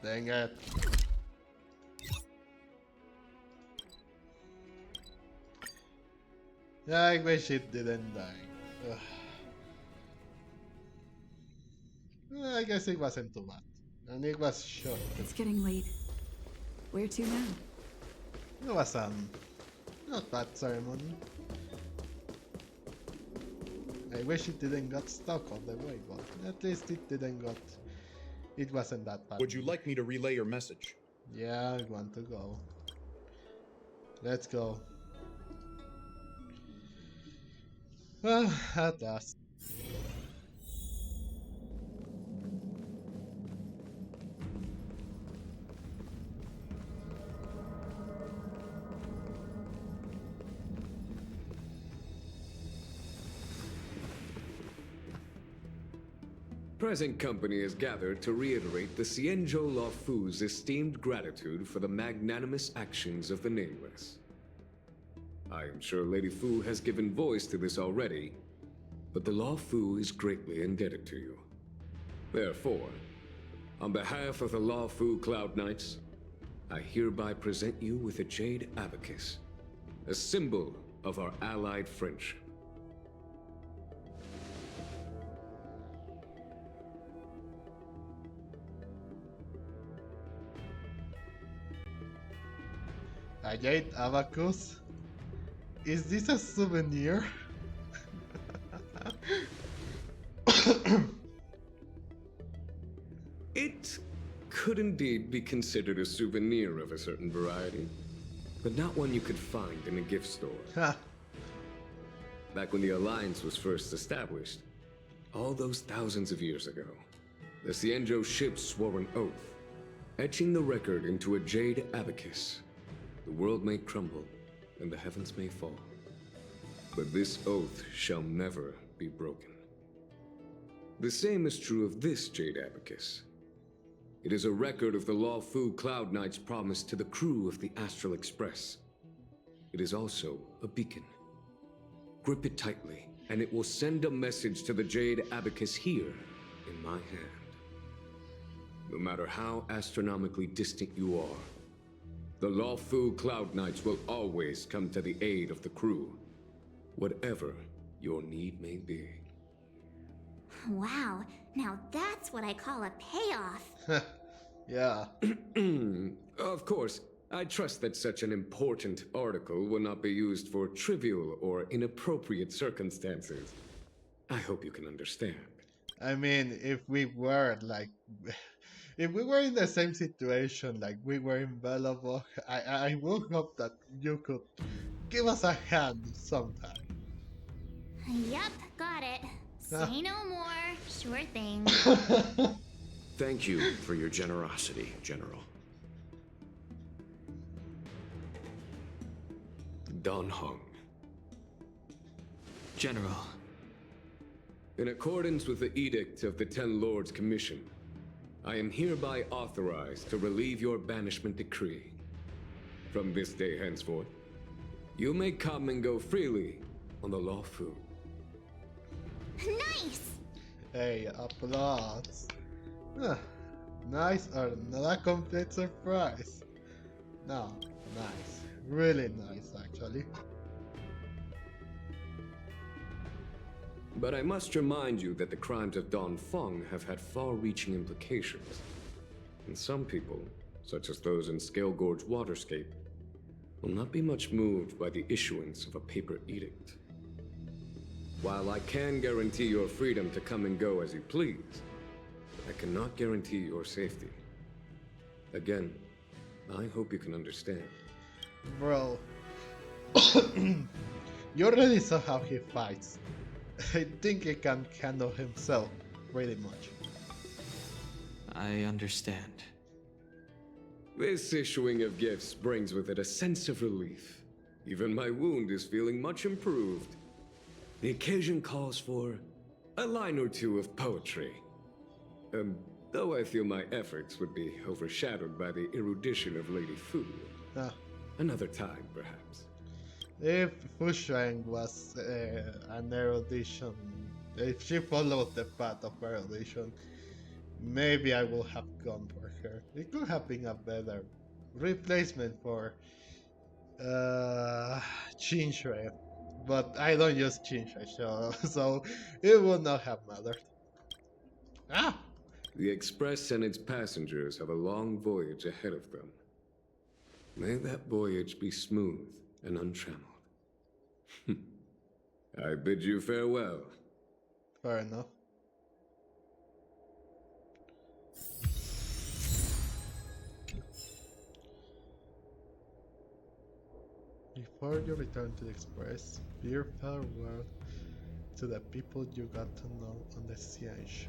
Dang it. I wish it didn't die. I guess it wasn't too bad. And it was short. It's getting late. Where to now? It was not bad ceremony. I wish it didn't got stuck all the way, but at least it wasn't that bad. Would you like me to relay your message? Yeah, I want to go. Let's go. Well, at last. Present company is gathered to reiterate the Xianzhou Luofu's esteemed gratitude for the magnanimous actions of the Nameless. I am sure Lady Fu has given voice to this already, but the Luofu is greatly indebted to you. Therefore, on behalf of the Luofu Cloud Knights, I hereby present you with a jade abacus, a symbol of our allied friendship. A jade abacus? Is this a souvenir? It could indeed be considered a souvenir of a certain variety, but not one you could find in a gift store. Back when the Alliance was first established, all those thousands of years ago, the Xianzhou ships swore an oath, etching the record into a jade abacus. The world may crumble, and the heavens may fall, but this oath shall never be broken. The same is true of this jade abacus. It is a record of the Luofu Cloud Knight's promise to the crew of the Astral Express. It is also a beacon. Grip it tightly, and it will send a message to the jade abacus here in my hand. No matter how astronomically distant you are, the Luofu Cloud Knights will always come to the aid of the crew, whatever your need may be. Wow, now that's what I call a payoff. Yeah. Of course, I trust that such an important article will not be used for trivial or inappropriate circumstances. I hope you can understand. I mean, if we were in the same situation, like we were in Belobog, I would hope that you could give us a hand sometime. Yep, got it. Say no more. Sure thing. Thank you for your generosity, General. Don Hung. General. In accordance with the Edict of the Ten Lords Commission, I am hereby authorized to relieve your banishment decree. From this day henceforth, you may come and go freely on the Luofu. Nice! Hey, applause. Nice or not a complete surprise? No, nice. Really nice, actually. But I must remind you that the crimes of Don Feng have had far-reaching implications. And some people, such as those in Scale Gorge Waterscape, will not be much moved by the issuance of a paper edict. While I can guarantee your freedom to come and go as you please, I cannot guarantee your safety. Again, I hope you can understand. Bro, you already saw how he fights. I think he can handle himself pretty much. I understand. This issuing of gifts brings with it a sense of relief. Even my wound is feeling much improved. The occasion calls for a line or two of poetry. Though I feel my efforts would be overshadowed by the erudition of Lady Fu. Another time, perhaps. If Fu Shuang was an erudition, if she followed the path of erudition, maybe I would have gone for her. It could have been a better replacement for Xianzhou, but I don't use Xianzhou, so it would not have mattered. Ah! The Express and its passengers have a long voyage ahead of them. May that voyage be smooth and untrammeled. I bid you farewell. Fair enough. Before you return to the Express, bid farewell to the people you got to know on the Xianzhou.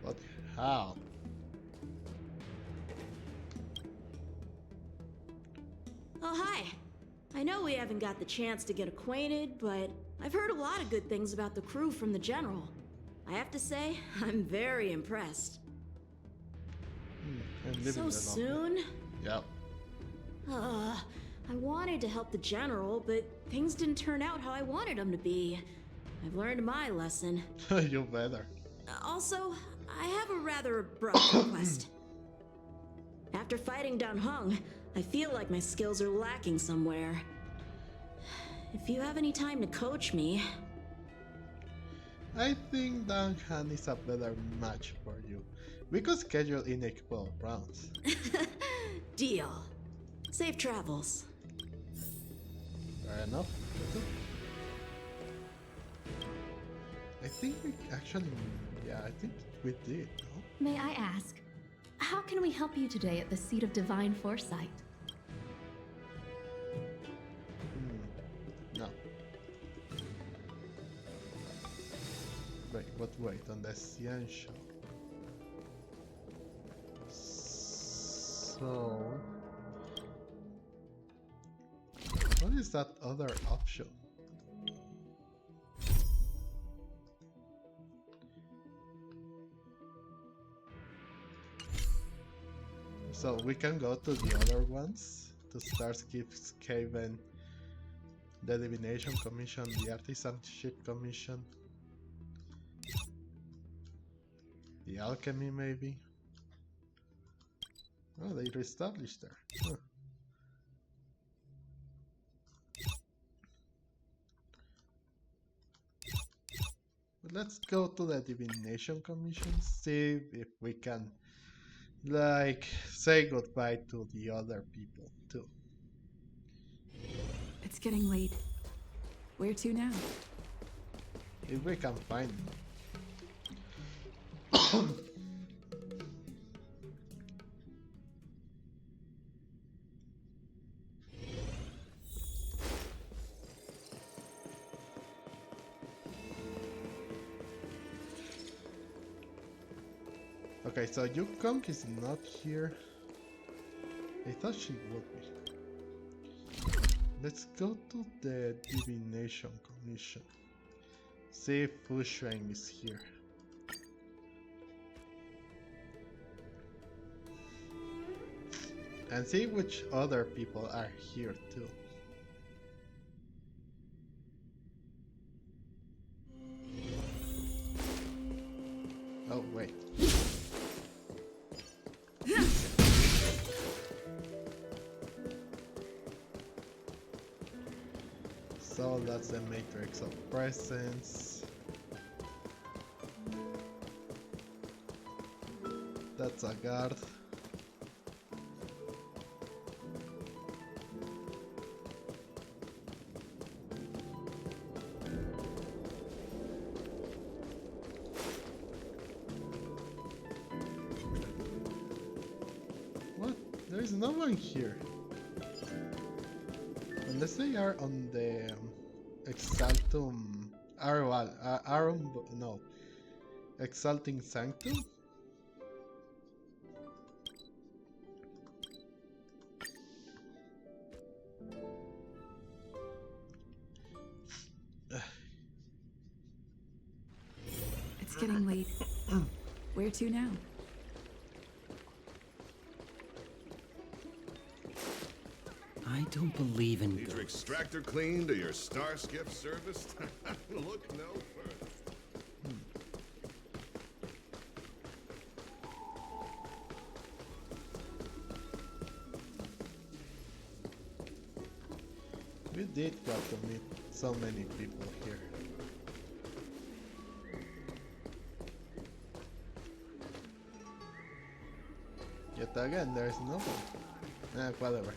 But how? Oh, hi. I know we haven't got the chance to get acquainted, but I've heard a lot of good things about the crew from the General. I have to say, I'm very impressed. So soon? Yep. I wanted to help the General, but things didn't turn out how I wanted them to be. I've learned my lesson. You better. Also, I have a rather abrupt request. After fighting Dan Heng, I feel like my skills are lacking somewhere. If you have any time to coach me... I think Dan Han is a better match for you. We could schedule in a couple of rounds. Deal. Safe travels. Fair enough. I think we actually... Yeah, I think we did, no? May I ask, how can we help you today at the Seat of Divine Foresight? No. Wait, on the Xianzhou. So... what is that other option? So we can go to the other ones to start Skaven, the Divination Commission, the Artisanship Commission, the Alchemy maybe. Oh, they reestablished there. Huh. But let's go to the Divination Commission, see if we can like say goodbye to the other people too. It's getting late. Where to now? If we can find them. Okay, so Yukong is not here. I thought she would be. Let's go to the Divination Commission. See if Fu Shuang is here. And see which other people are here too. Oh, wait. So that's the matrix of presence. That's a guard. What? There's no one here. Unless they are on the Exaltum Arum, no, Exalting Sanctum. to now? I don't believe in Need your ghosts. extractor cleaned or your star skiff serviced? Look no further. We did got to meet so many people here. Yet again, there's no one. Whatever.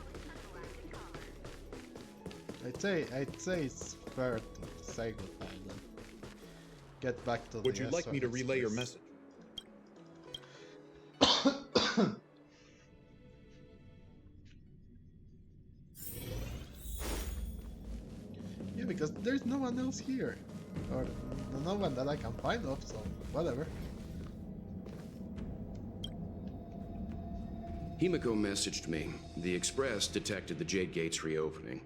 I'd say it's fair to say goodbye then. Get back to Would the you like me to SOS relay your first. message? Yeah, because there's no one else here. Or no one that I can find of, so whatever. Himiko messaged me. The Express detected the Jade Gates reopening.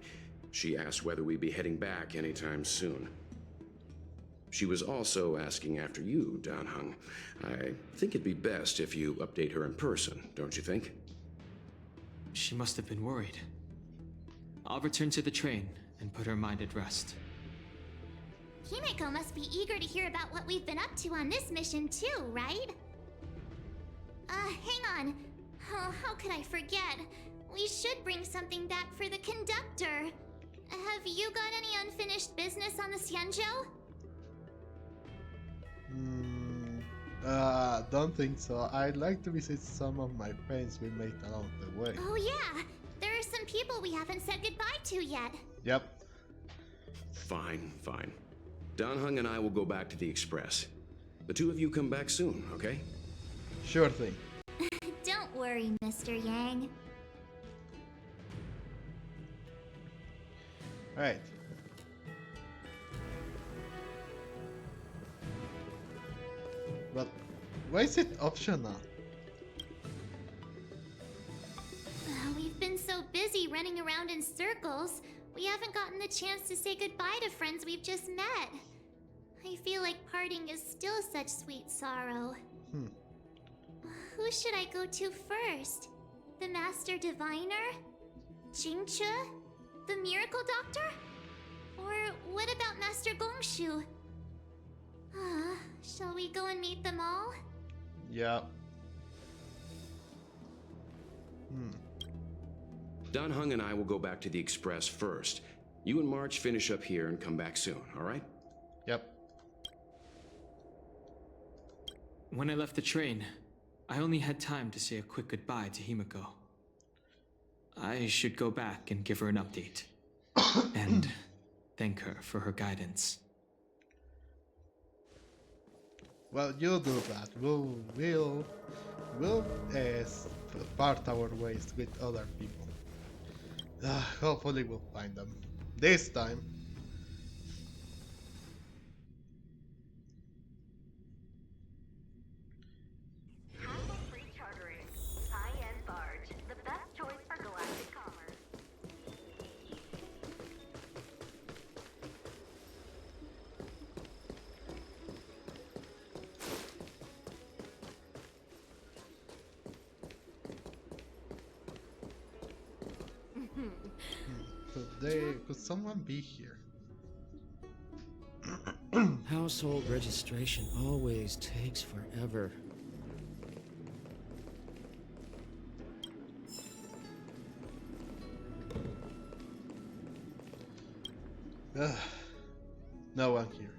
She asked whether we'd be heading back anytime soon. She was also asking after you, Danheng. I think it'd be best if you update her in person, don't you think? She must have been worried. I'll return to the train and put her mind at rest. Himeko must be eager to hear about what we've been up to on this mission too, right? Hang on. Oh, how could I forget? We should bring something back for the conductor. Have you got any unfinished business on the Xianzhou? Don't think so. I'd like to visit some of my friends we made along the way. Oh yeah, there are some people we haven't said goodbye to yet. Yep. Fine. Danheng and I will go back to the Express. The two of you come back soon, okay? Sure thing. Don't worry, Mr. Yang. Alright. But why is it optional? We've been so busy running around in circles, we haven't gotten the chance to say goodbye to friends we've just met. I feel like parting is still such sweet sorrow. Who should I go to first? The Master Diviner? Jingche? The Miracle Doctor? Or what about Master Gongshu? Shall we go and meet them all? Yeah. Danheng and I will go back to the Express first. You and March finish up here and come back soon, alright? Yep. When I left the train, I only had time to say a quick goodbye to Himiko. I should go back and give her an update. And thank her for her guidance. Well, you do that. We'll part our ways with other people. Hopefully we'll find them. This time. Free chartering. High-end barge. The best choice for galactic commerce. Could someone be here? Household registration always takes forever. No one here.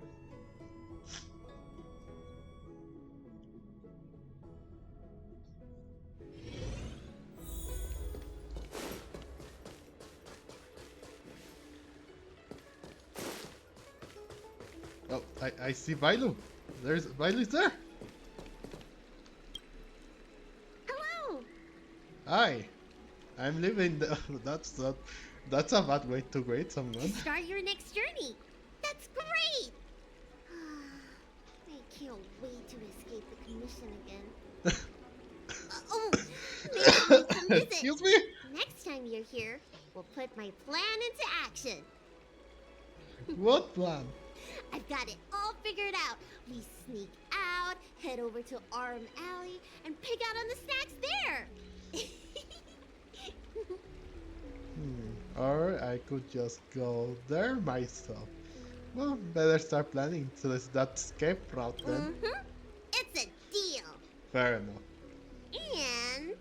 Oh, I see Vailu. Vailu's there. Hello. Hi. I'm leaving the that's a bad way to greet someone. Start your next journey. That's great. I can't wait to escape the commission again. Oh, maybe come visit. Excuse me? Next time you're here, we'll put my plan into action. What plan? I've got it all figured out. We sneak out, head over to Arm Alley, and pick out on the snacks there. Or I could just go there myself. Well, better start planning to that escape route then. It's a deal. Fair enough. And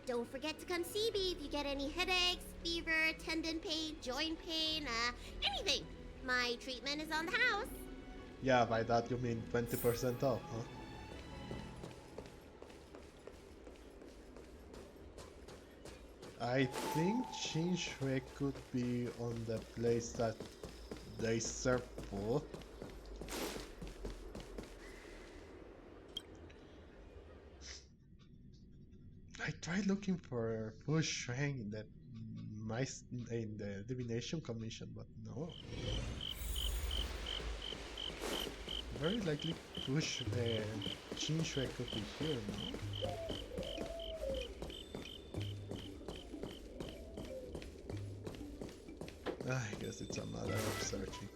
don't forget to come see me if you get any headaches, fever, tendon pain, joint pain, anything. My treatment is on the house. Yeah, by that you mean 20% off, huh? I think Xianzhou could be on the place that they serve food. I tried looking for Fu Shuang in the Divination Commission, but no. Very likely Xianzhou could be here, no? I guess it's a matter of searching.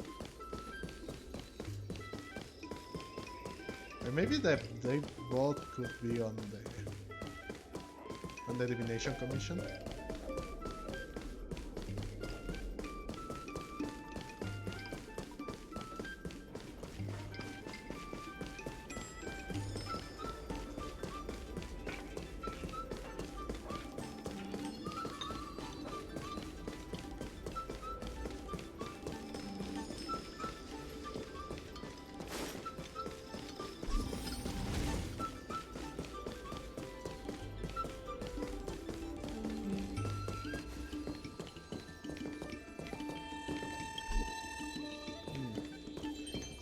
Or maybe they both could be on the Divination Commission.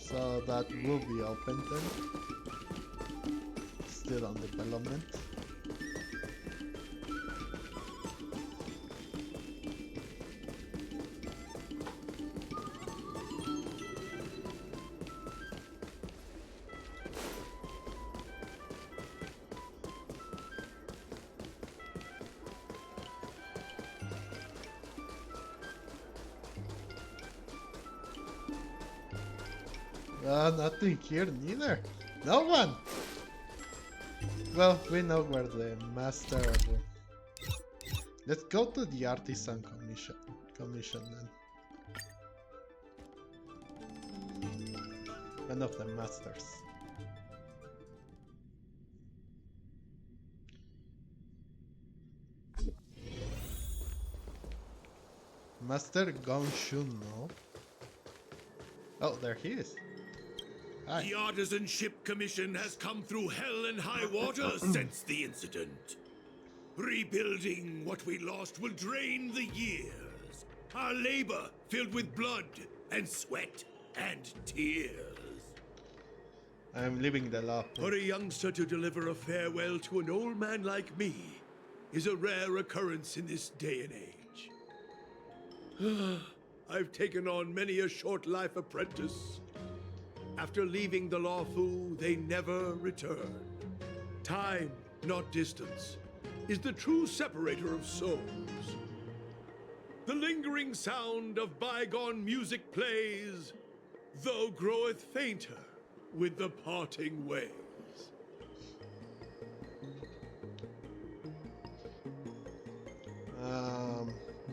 So that will be open then. Still on development. Nothing here neither. No one. Well, we know where the master. Let's go to the artisan commission then. One of the masters. Master Gongshun, no? Oh, there he is. Hi. The Artisanship Commission has come through hell and high water since the incident. Rebuilding what we lost will drain the years. Our labor filled with blood and sweat and tears. I'm living the law. For a youngster to deliver a farewell to an old man like me is a rare occurrence in this day and age. I've taken on many a short life apprentice. After leaving the Luofu, they never return. Time, not distance, is the true separator of souls. The lingering sound of bygone music plays, though groweth fainter with the parting ways.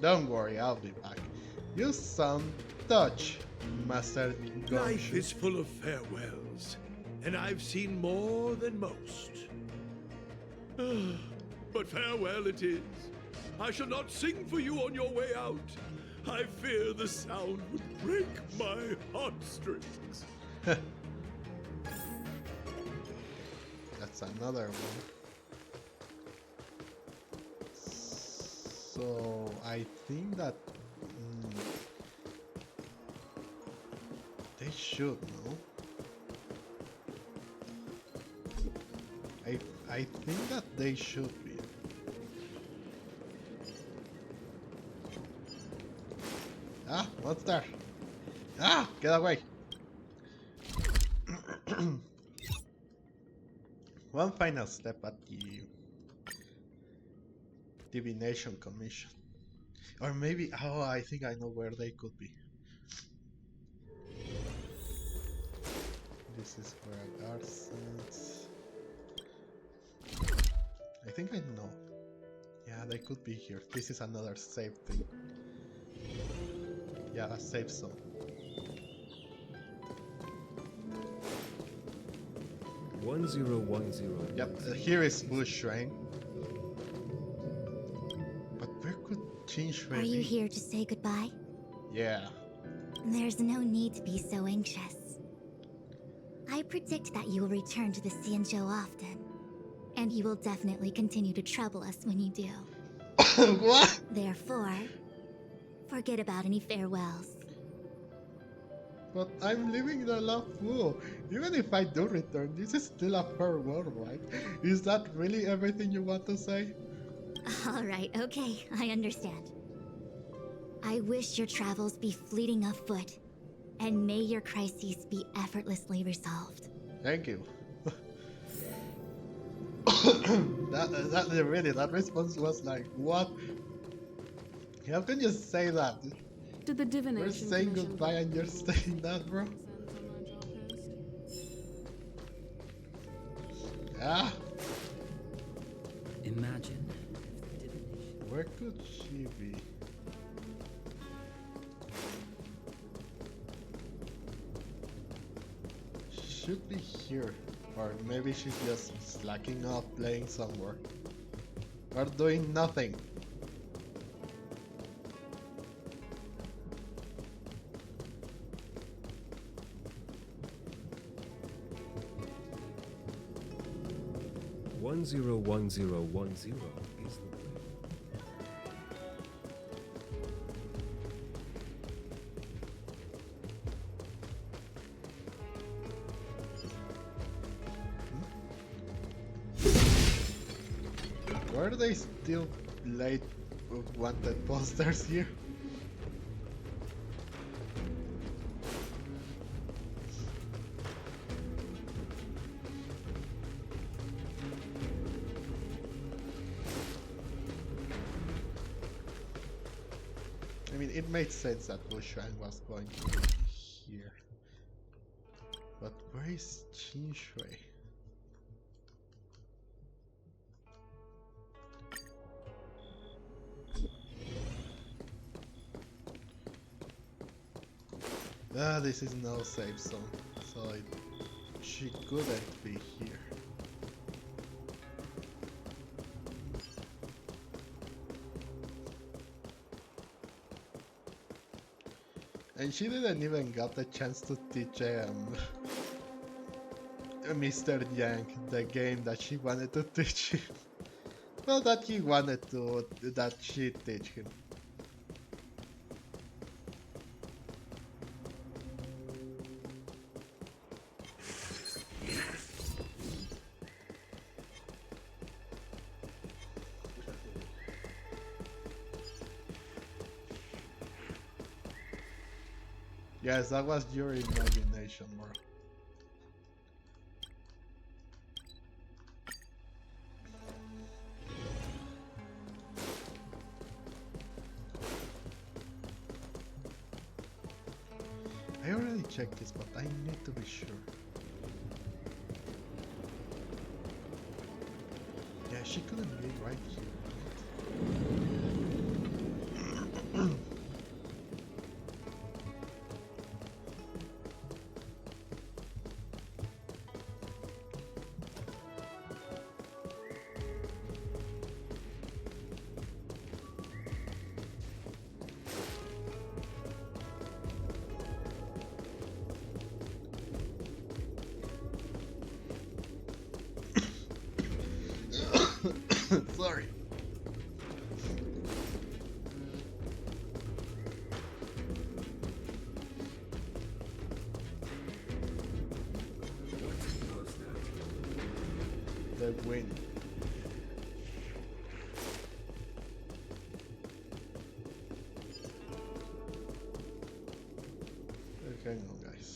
Don't worry, I'll be back. You sound touched, Master Gongshun. Life is full of farewells, and I've seen more than most. But farewell it is. I shall not sing for you on your way out. I fear the sound would break my heartstrings. That's another one. So I think that they should know. I think that they should be. Ah, monster! Ah, get away! One final step at the Divination Commission. Or maybe, oh, I think I know where they could be. This is where Arsons. I think I know. Yeah, they could be here. This is another save thing. Yeah, a save zone. Yep, here is Bush Shrine. But where could Xianzhou be? Are you here to say goodbye? Yeah. There's no need to be so anxious. I predict that you will return to the Xianzhou often. And you will definitely continue to trouble us when you do. What? Therefore, forget about any farewells. But I'm living the Luofu. Even if I do return, this is still a fair world, right? Is that really everything you want to say? Alright, okay, I understand. I wish your travels be fleeting of foot, and may your crises be effortlessly resolved. Thank you. that response was like, what? How can you say that? Did the divination We're saying commission goodbye and you're saying that, bro? Ah! Imagine. Where could she be? She should be here. Or maybe she's just slacking off playing somewhere. Or doing nothing. One zero is the way. Why are they still late wanted posters here? I mean, it made sense that Bush Shrine was going to be here. But where is Xianzhou? Ah, this is no safe zone, so she couldn't be here. And she didn't even got the chance to teach Mr. Yang the game that she wanted to teach him. Well, that he wanted to, that she teach him. Yes, that was your imagination, bro. I already checked this, but I need to be sure. Yeah, she couldn't be right here. Sorry. The wind. Okay, no, guys.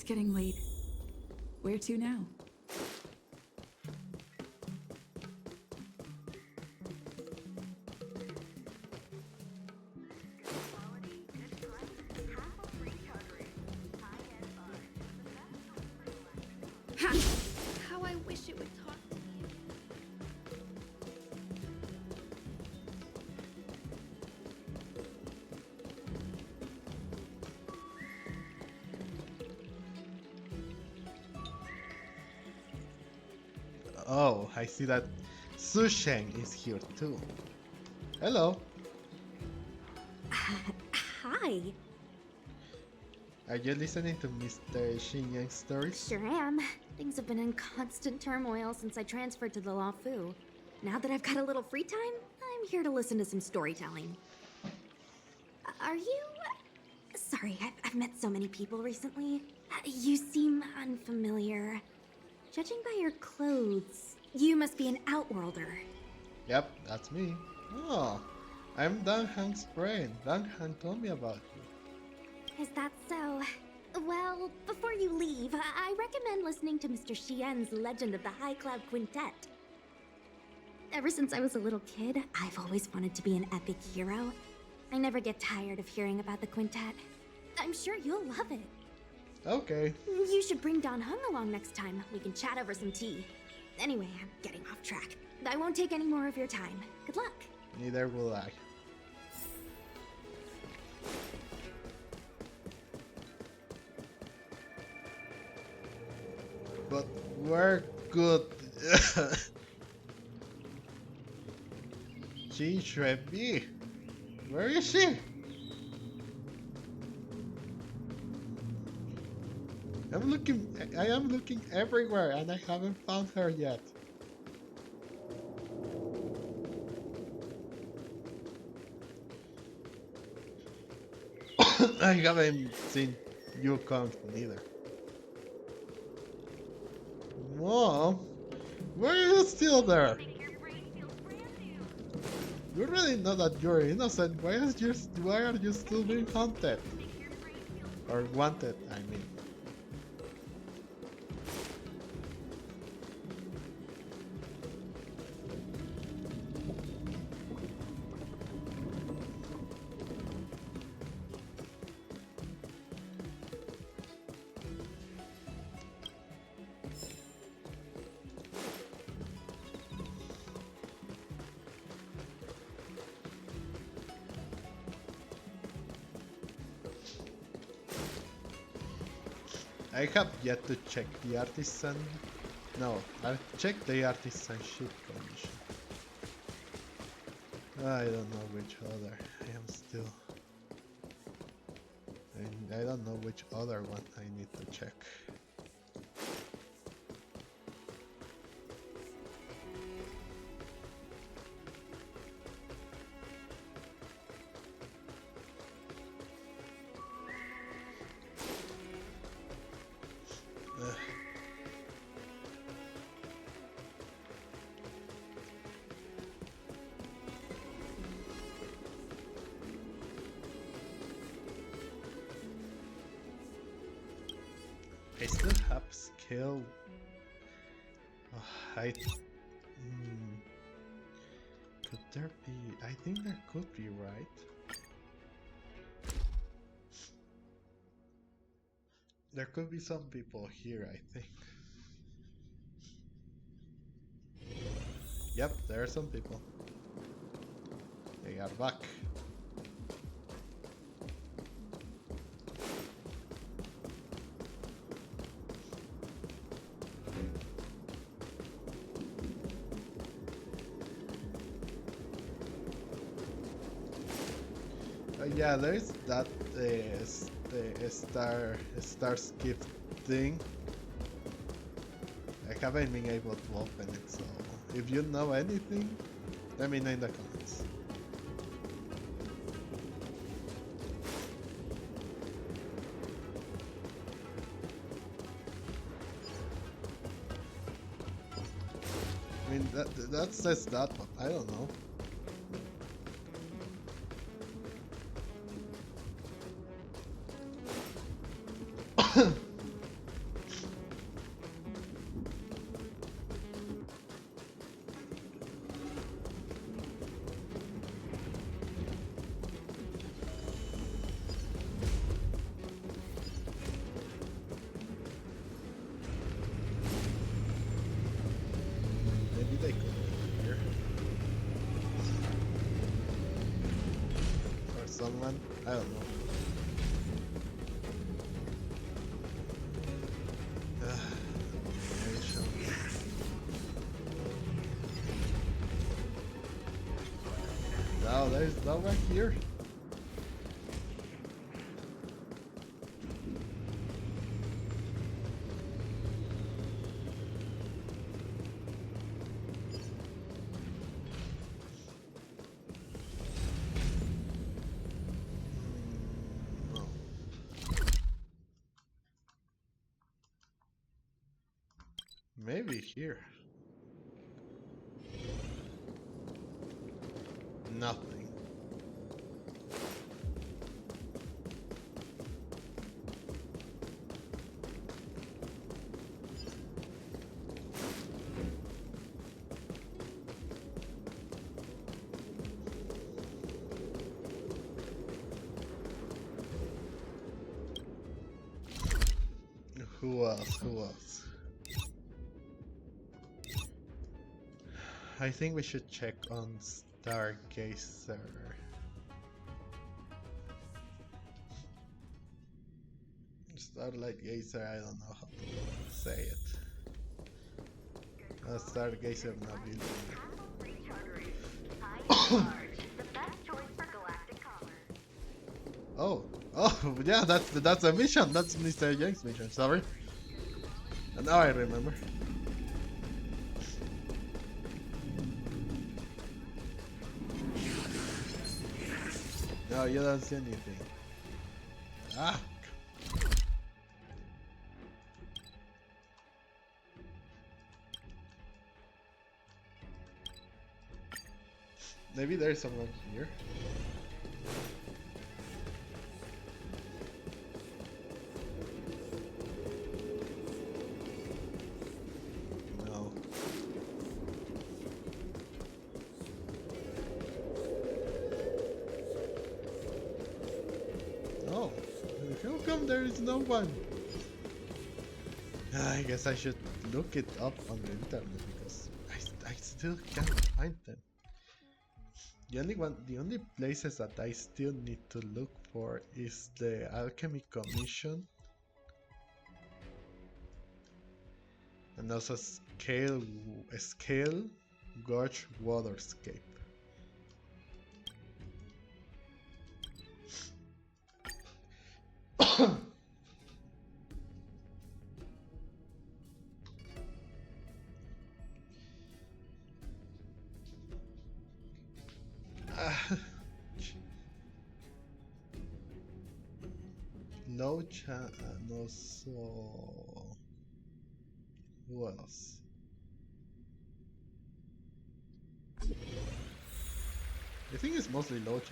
getting late. Where to now? How I wish it would talk to me. Oh, I see that Susheng is here too. Hello. Hi. Are you listening to Mr. Xianzhou Story? Sure am. Things have been in constant turmoil since I transferred to the Luofu. Now that I've got a little free time, I'm here to listen to some storytelling. Are you... Sorry, I've met so many people recently. You seem unfamiliar. Judging by your clothes, you must be an outworlder. Yep, that's me. Oh, I'm Dan Hang's friend. Dan Hang told me about you. Is that so? Well, before you leave, I recommend listening to Mr. Xian's Legend of the High Cloud Quintet. Ever since I was a little kid, I've always wanted to be an epic hero. I never get tired of hearing about the quintet. I'm sure you'll love it. Okay. You should bring Don Hung along next time. We can chat over some tea. Anyway, I'm getting off track. I won't take any more of your time. Good luck. Neither will I. But we're good. She should be. Where is she? I am looking everywhere and I haven't found her yet. I haven't seen Yukong neither. Mom, why are you still there? You really know that you're innocent. Why are you still being hunted? Or wanted, I mean. I have yet to check the artisan. No, I'll check the artisan ship condition. I don't know which other. I am still. I don't know which other one I need to check. I still have skill. Could there be? I think there could be, right? There could be some people here, I think. Yep, there are some people. They are back. Yeah, there's that star skip thing. I haven't been able to open it, so if you know anything, let me know in the comments. I mean, that says that, but I don't know. long one? I don't know. Now there's no one here. Maybe here. Nothing. Who else? Who else? I think we should check on Stargazer. Starlight Gazer, I don't know how to say it. Stargazer Nabil. Oh, yeah, that's a mission. That's Mr. Yang's mission. Sorry. And now I remember. No, you don't see anything. Ah. Maybe there's someone here. No. Oh, how come there is no one? I guess I should look it up on the internet because I still can't find them. The only places that I still need to look for is the Alchemy Commission and also Scale Gorge Waterscape. No chance, no so. Who else? I think it's mostly Locha.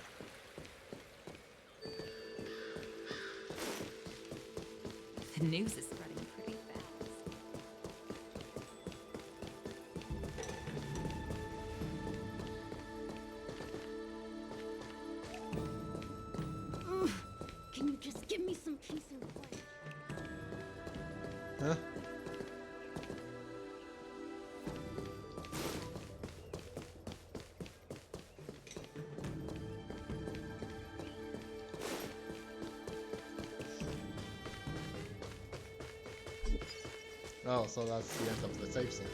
The news is spreading pretty fast. Ugh, can you just give me some peace and quiet? Huh? Oh, so that's the end of the safe zone.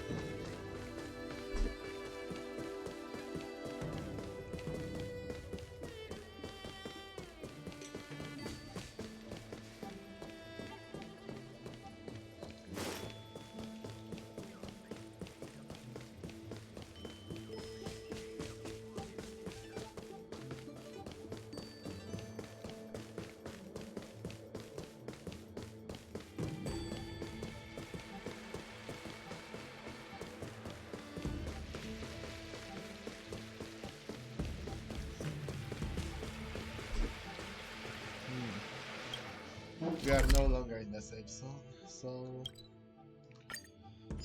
We are no longer in the safe zone, so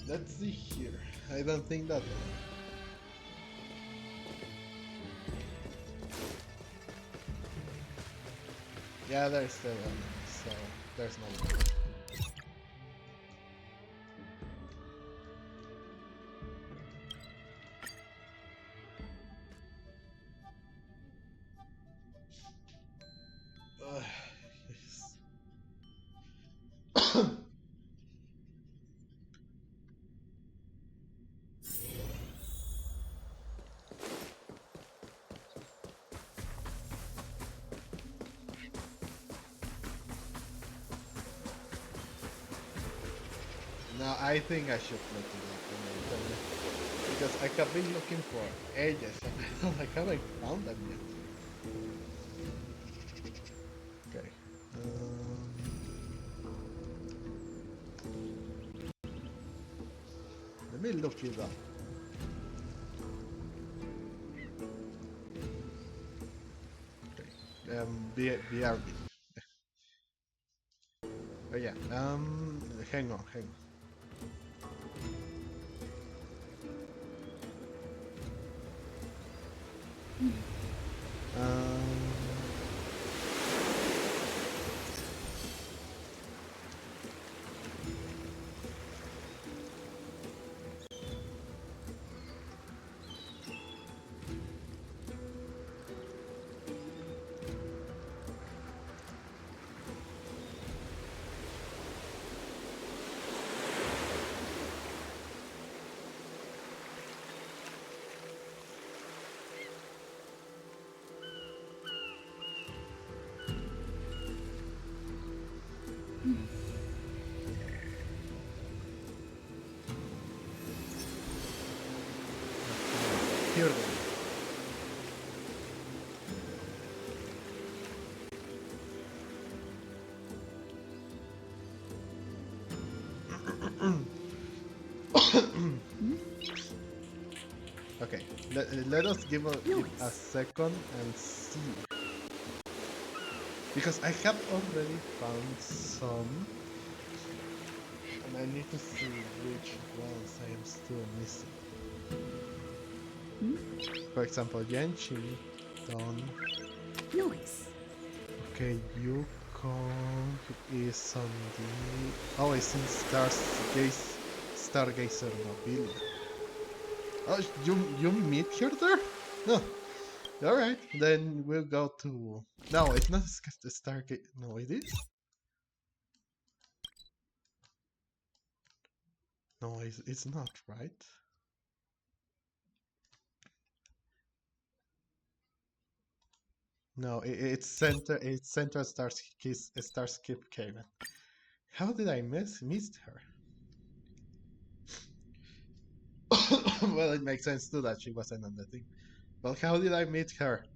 let's see here. I don't think that. Yeah, there's still one, so there's no one. No, I think I should look it up on the internet. Because I have been looking for ages and I haven't found them yet. Okay. Let me look it up. Okay. BRB. Oh yeah. Hang on. Here then. Okay, let us give it a second and see. Because I have already found some. And I need to see which ones I am still missing. For example, Yanchi, Don. Noise. Okay, Yukong is on the... Oh, it's in Stargazer Mobilia. Oh, you meet her there? No. Alright, then we'll go to... No, it's not the Stargate... No, it is? No, it's not, right? No, it's Central Starskip Cave. How did I missed her? Well, it makes sense too that she wasn't on the thing. But how did I meet her?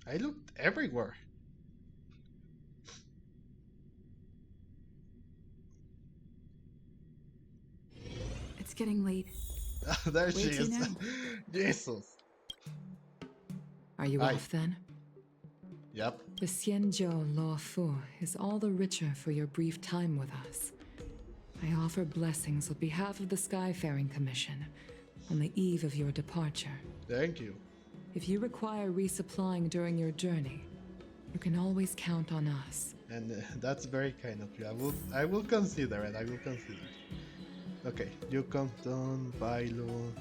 I looked everywhere. It's getting late. There she Where to is. now? Jesus. Are you Hi. off then? Yep. The Xianzhou Luofu is all the richer for your brief time with us. I offer blessings on behalf of the Skyfaring Commission on the eve of your departure. Thank you. If you require resupplying during your journey, you can always count on us. And that's very kind of you. I will consider it. I will consider it. Okay, you come down, Bailu.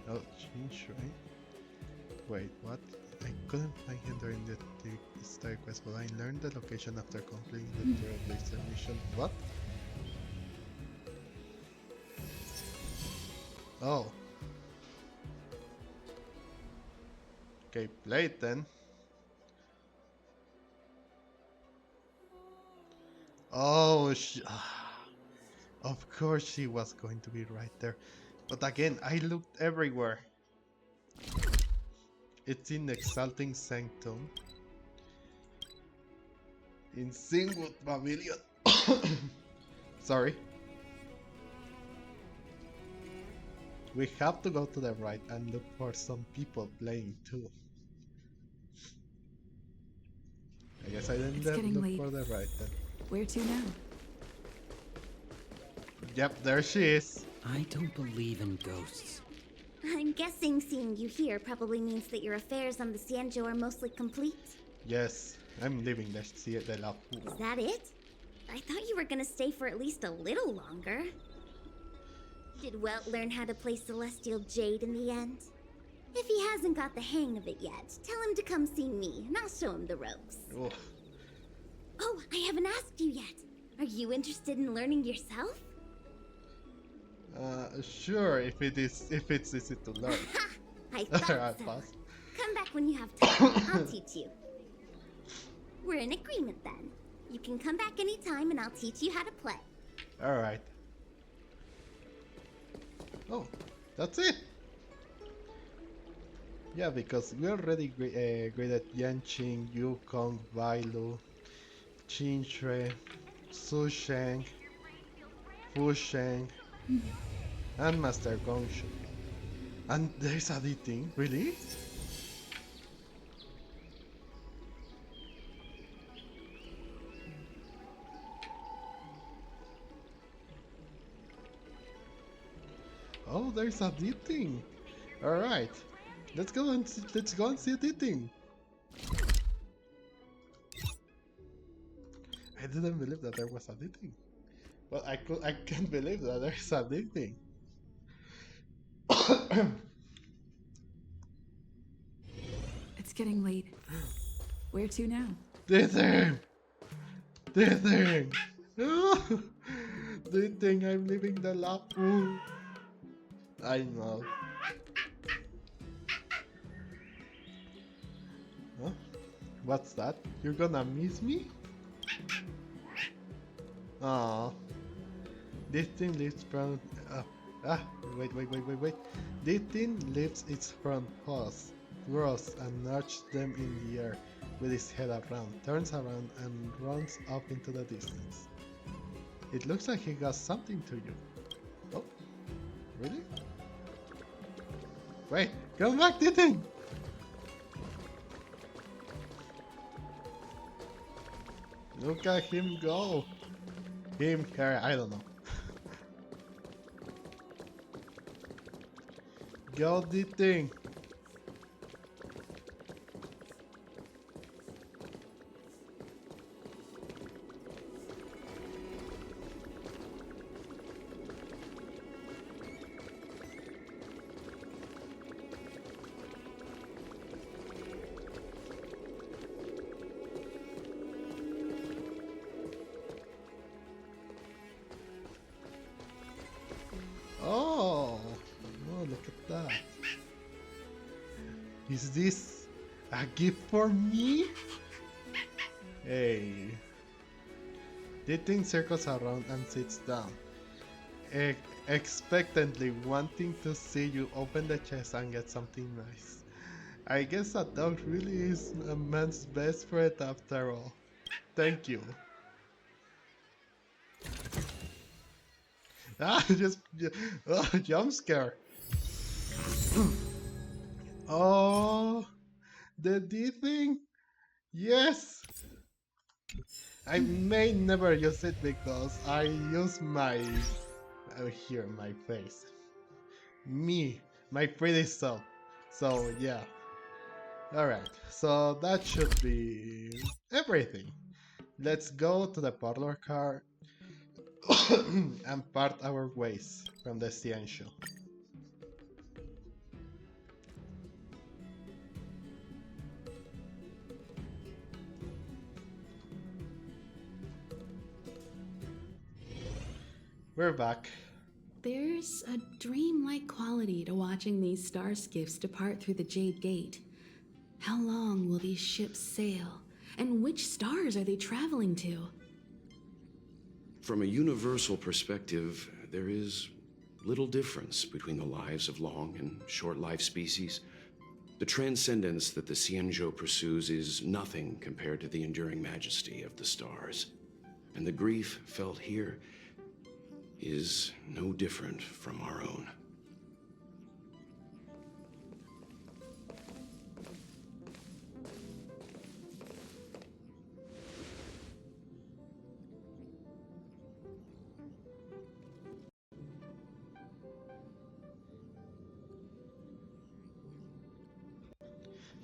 Oh, change, right? Wait, what? I couldn't find him during the star quest, but I learned the location after completing the Trailblazer mission. What? Oh. Okay, play it then. Oh, of course she was going to be right there. But again, I looked everywhere. It's in Exalting Sanctum. In Singwood Pavilion. Sorry. We have to go to the right and look for some people playing too. I guess I didn't look for the right then. Where to now? Yep, there she is. I don't believe in ghosts. I'm guessing seeing you here probably means that your affairs on the Xianzhou are mostly complete. Yes, I'm leaving the Luofu. Is that it? I thought you were gonna stay for at least a little longer. Did Welt learn how to play Celestial Jade in the end? If he hasn't got the hang of it yet, tell him to come see me, and I'll show him the ropes. Oh. Oh, I haven't asked you yet. Are you interested in learning yourself? Sure, if it's easy to learn. I thought I'll so. pass. Come back when you have time. I'll teach you. We're in agreement then. You can come back anytime and I'll teach you how to play. Alright. Oh, that's it! Yeah, because we're already great at Yanqing, Yukong, Bailu, Qintre, Susheng, Fusheng, and Master Gongshu. And there's a thing, really? Oh, there's a thing. All right, let's go and see the thing. I didn't believe that there was a thing. Well, I can't believe that there's a thing. It's getting late. Where to now? The thing! The thing! The thing, I'm leaving the Luofu. I know. Huh? What's that? You're gonna miss me? Aww. This thing lives from... wait. This thing lifts its front paws, grows and nudges them in the air with its head around, turns around and runs up into the distance. It looks like he got something to you. Oh, really? Wait, come back, Titan! Look at him go! Him, her, I don't know. Go, the thing! Oh, look at that. Is this a gift for me? Hey. The thing circles around and sits down, expectantly wanting to see you open the chest and get something nice. I guess a dog really is a man's best friend after all. Thank you. Jump scare. Oh, the D thing? Yes! I may never use it because I use my... here, my face. Me, my pretty self. So, yeah. Alright, so that should be everything. Let's go to the parlor car and part our ways from the Xianzhou. We're back. There's a dreamlike quality to watching these star skiffs depart through the Jade Gate. How long will these ships sail? And which stars are they traveling to? From a universal perspective, there is little difference between the lives of long and short-lived species. The transcendence that the Xianzhou pursues is nothing compared to the enduring majesty of the stars. And the grief felt here is no different from our own.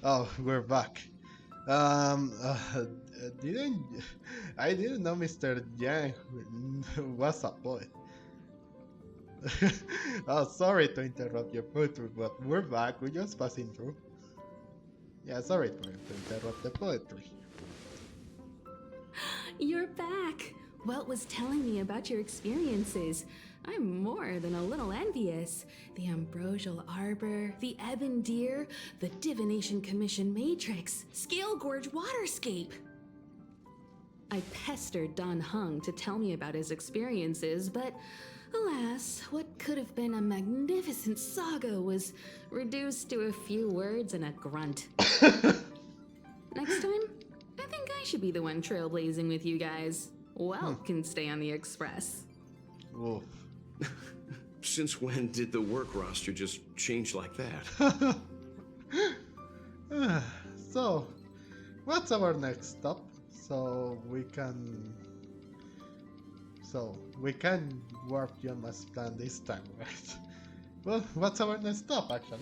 Oh, we're back. I didn't know Mr. Yang was a poet. Oh, sorry to interrupt your poetry, but we're back. We're just passing through. Yeah, sorry to interrupt the poetry. You're back! Welt was telling me about your experiences. I'm more than a little envious. The Ambrosial Arbor, the Ebon Deer, the Divination Commission Matrix, Scale Gorge Waterscape. I pestered Don Hung to tell me about his experiences, but alas, what could have been a magnificent saga was reduced to a few words and a grunt. Next time, I think I should be the one trailblazing with you guys. Well, can stay on the express. Oof. Since when did the work roster just change like that? So, what's our next stop? So we can warp Yum as planned this time, right? Well, what's our next stop actually?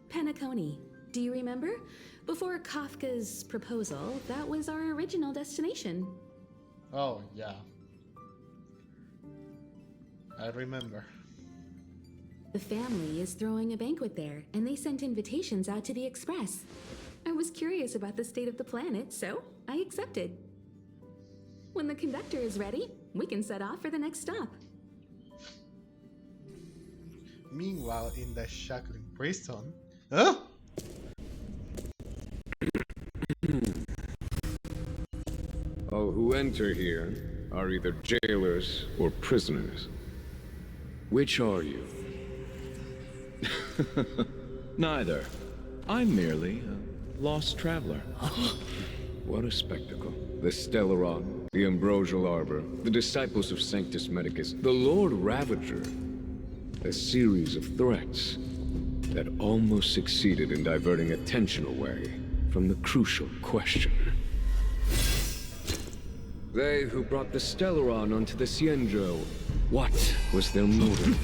Penacony. Do you remember? Before Kafka's proposal, that was our original destination. Oh yeah. I remember. The family is throwing a banquet there, and they sent invitations out to the Express. I was curious about the state of the planet, so I accepted. When the conductor is ready, we can set off for the next stop. Meanwhile, in the shackling prison... Huh? All who enter here are either jailers or prisoners. Which are you? Neither. I'm merely a lost traveler. What a spectacle. The Stellaron, the Ambrosial Arbor, the Disciples of Sanctus Medicus, the Lord Ravager. A series of threats that almost succeeded in diverting attention away from the crucial question. They who brought the Stellaron onto the Xianzhou, what was their motive?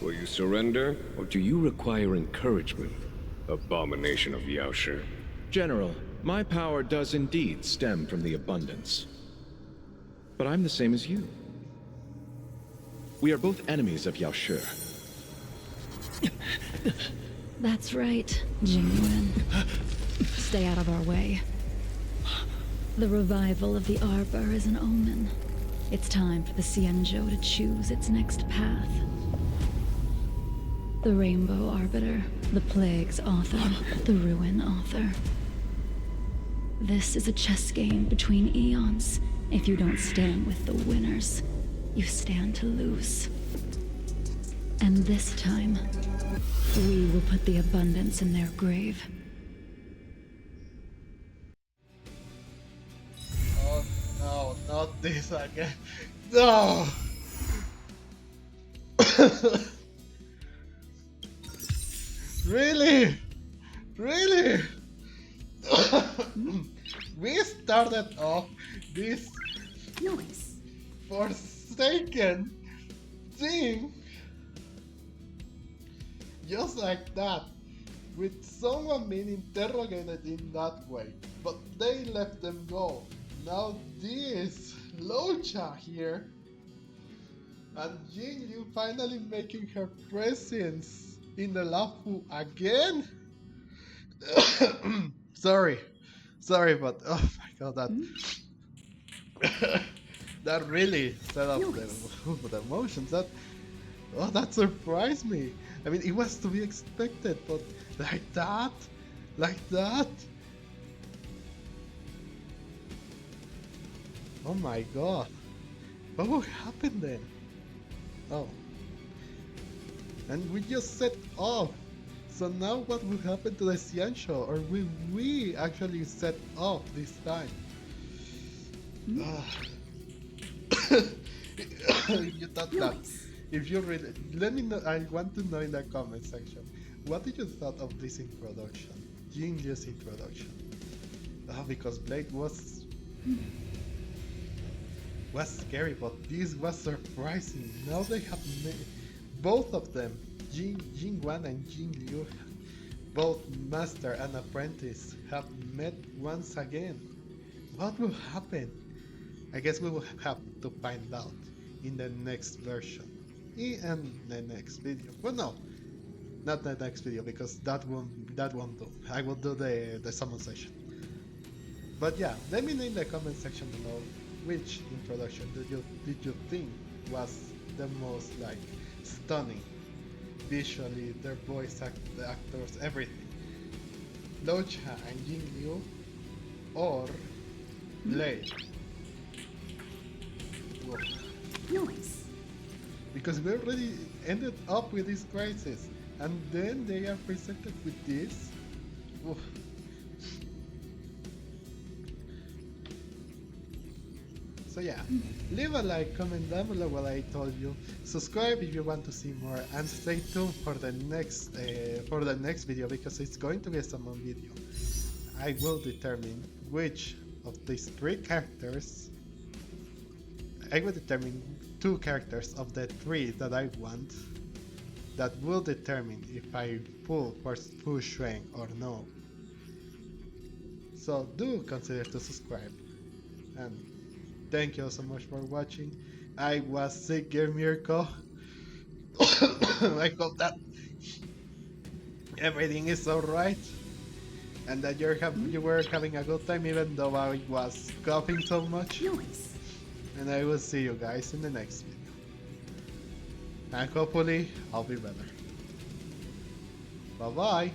Will you surrender, or do you require encouragement? Abomination of Yaoshi. General, my power does indeed stem from the abundance. But I'm the same as you. We are both enemies of Yaoshi. That's right, Jingyuan. Stay out of our way. The revival of the Arbor is an omen. It's time for the Xianzhou to choose its next path. The Rainbow Arbiter, the Plague's author, the Ruin author. This is a chess game between eons. If you don't stand with the winners, you stand to lose. And this time, we will put the abundance in their grave. Oh no, not this again. No! Really? Really? We started off this forsaken thing just like that, with someone being interrogated in that way, but they let them go. Now this Locha here, and Jinyu finally making her presence in the Luofu again? Sorry, but oh my god, that really set up the emotions. That surprised me. I mean, it was to be expected, but like that. Oh my god, what will happen then? Oh, and we just set off. So now what will happen to the Xianzhou? Or will we actually set off this time? If you thought that, if you really, let me know. I want to know in the comment section, what did you thought of this introduction, Jinju's introduction? Because Blade was scary, but this was surprising. Now they have both of them, Jing Wan and Jing Liu, both master and apprentice, have met once again. What will happen? I guess we will have to find out in the next version, in the next video. Well, no, not the next video, because that won't do. I will do the summon session. But yeah, let me know in the comment section below which introduction did you think was the most like stunning, visually, their voice actors, everything. Locha and Jingyu, or Lei. Whoa. Nice. Because we already ended up with this crisis, and then they are presented with this. Whoa. So yeah, leave a like, comment down below what I told you, subscribe if you want to see more, and stay tuned for the next video, because it's going to be a summon video. I will determine which of these 3 characters. I will determine 2 characters of the 3 that I want. That will determine if I pull Shrek or no. So do consider to subscribe. And thank you so much for watching. I was sick, Mirko. I hope that everything is alright, and that you were having a good time, even though I was coughing so much. Nice. And I will see you guys in the next video. And hopefully I'll be better. Bye bye.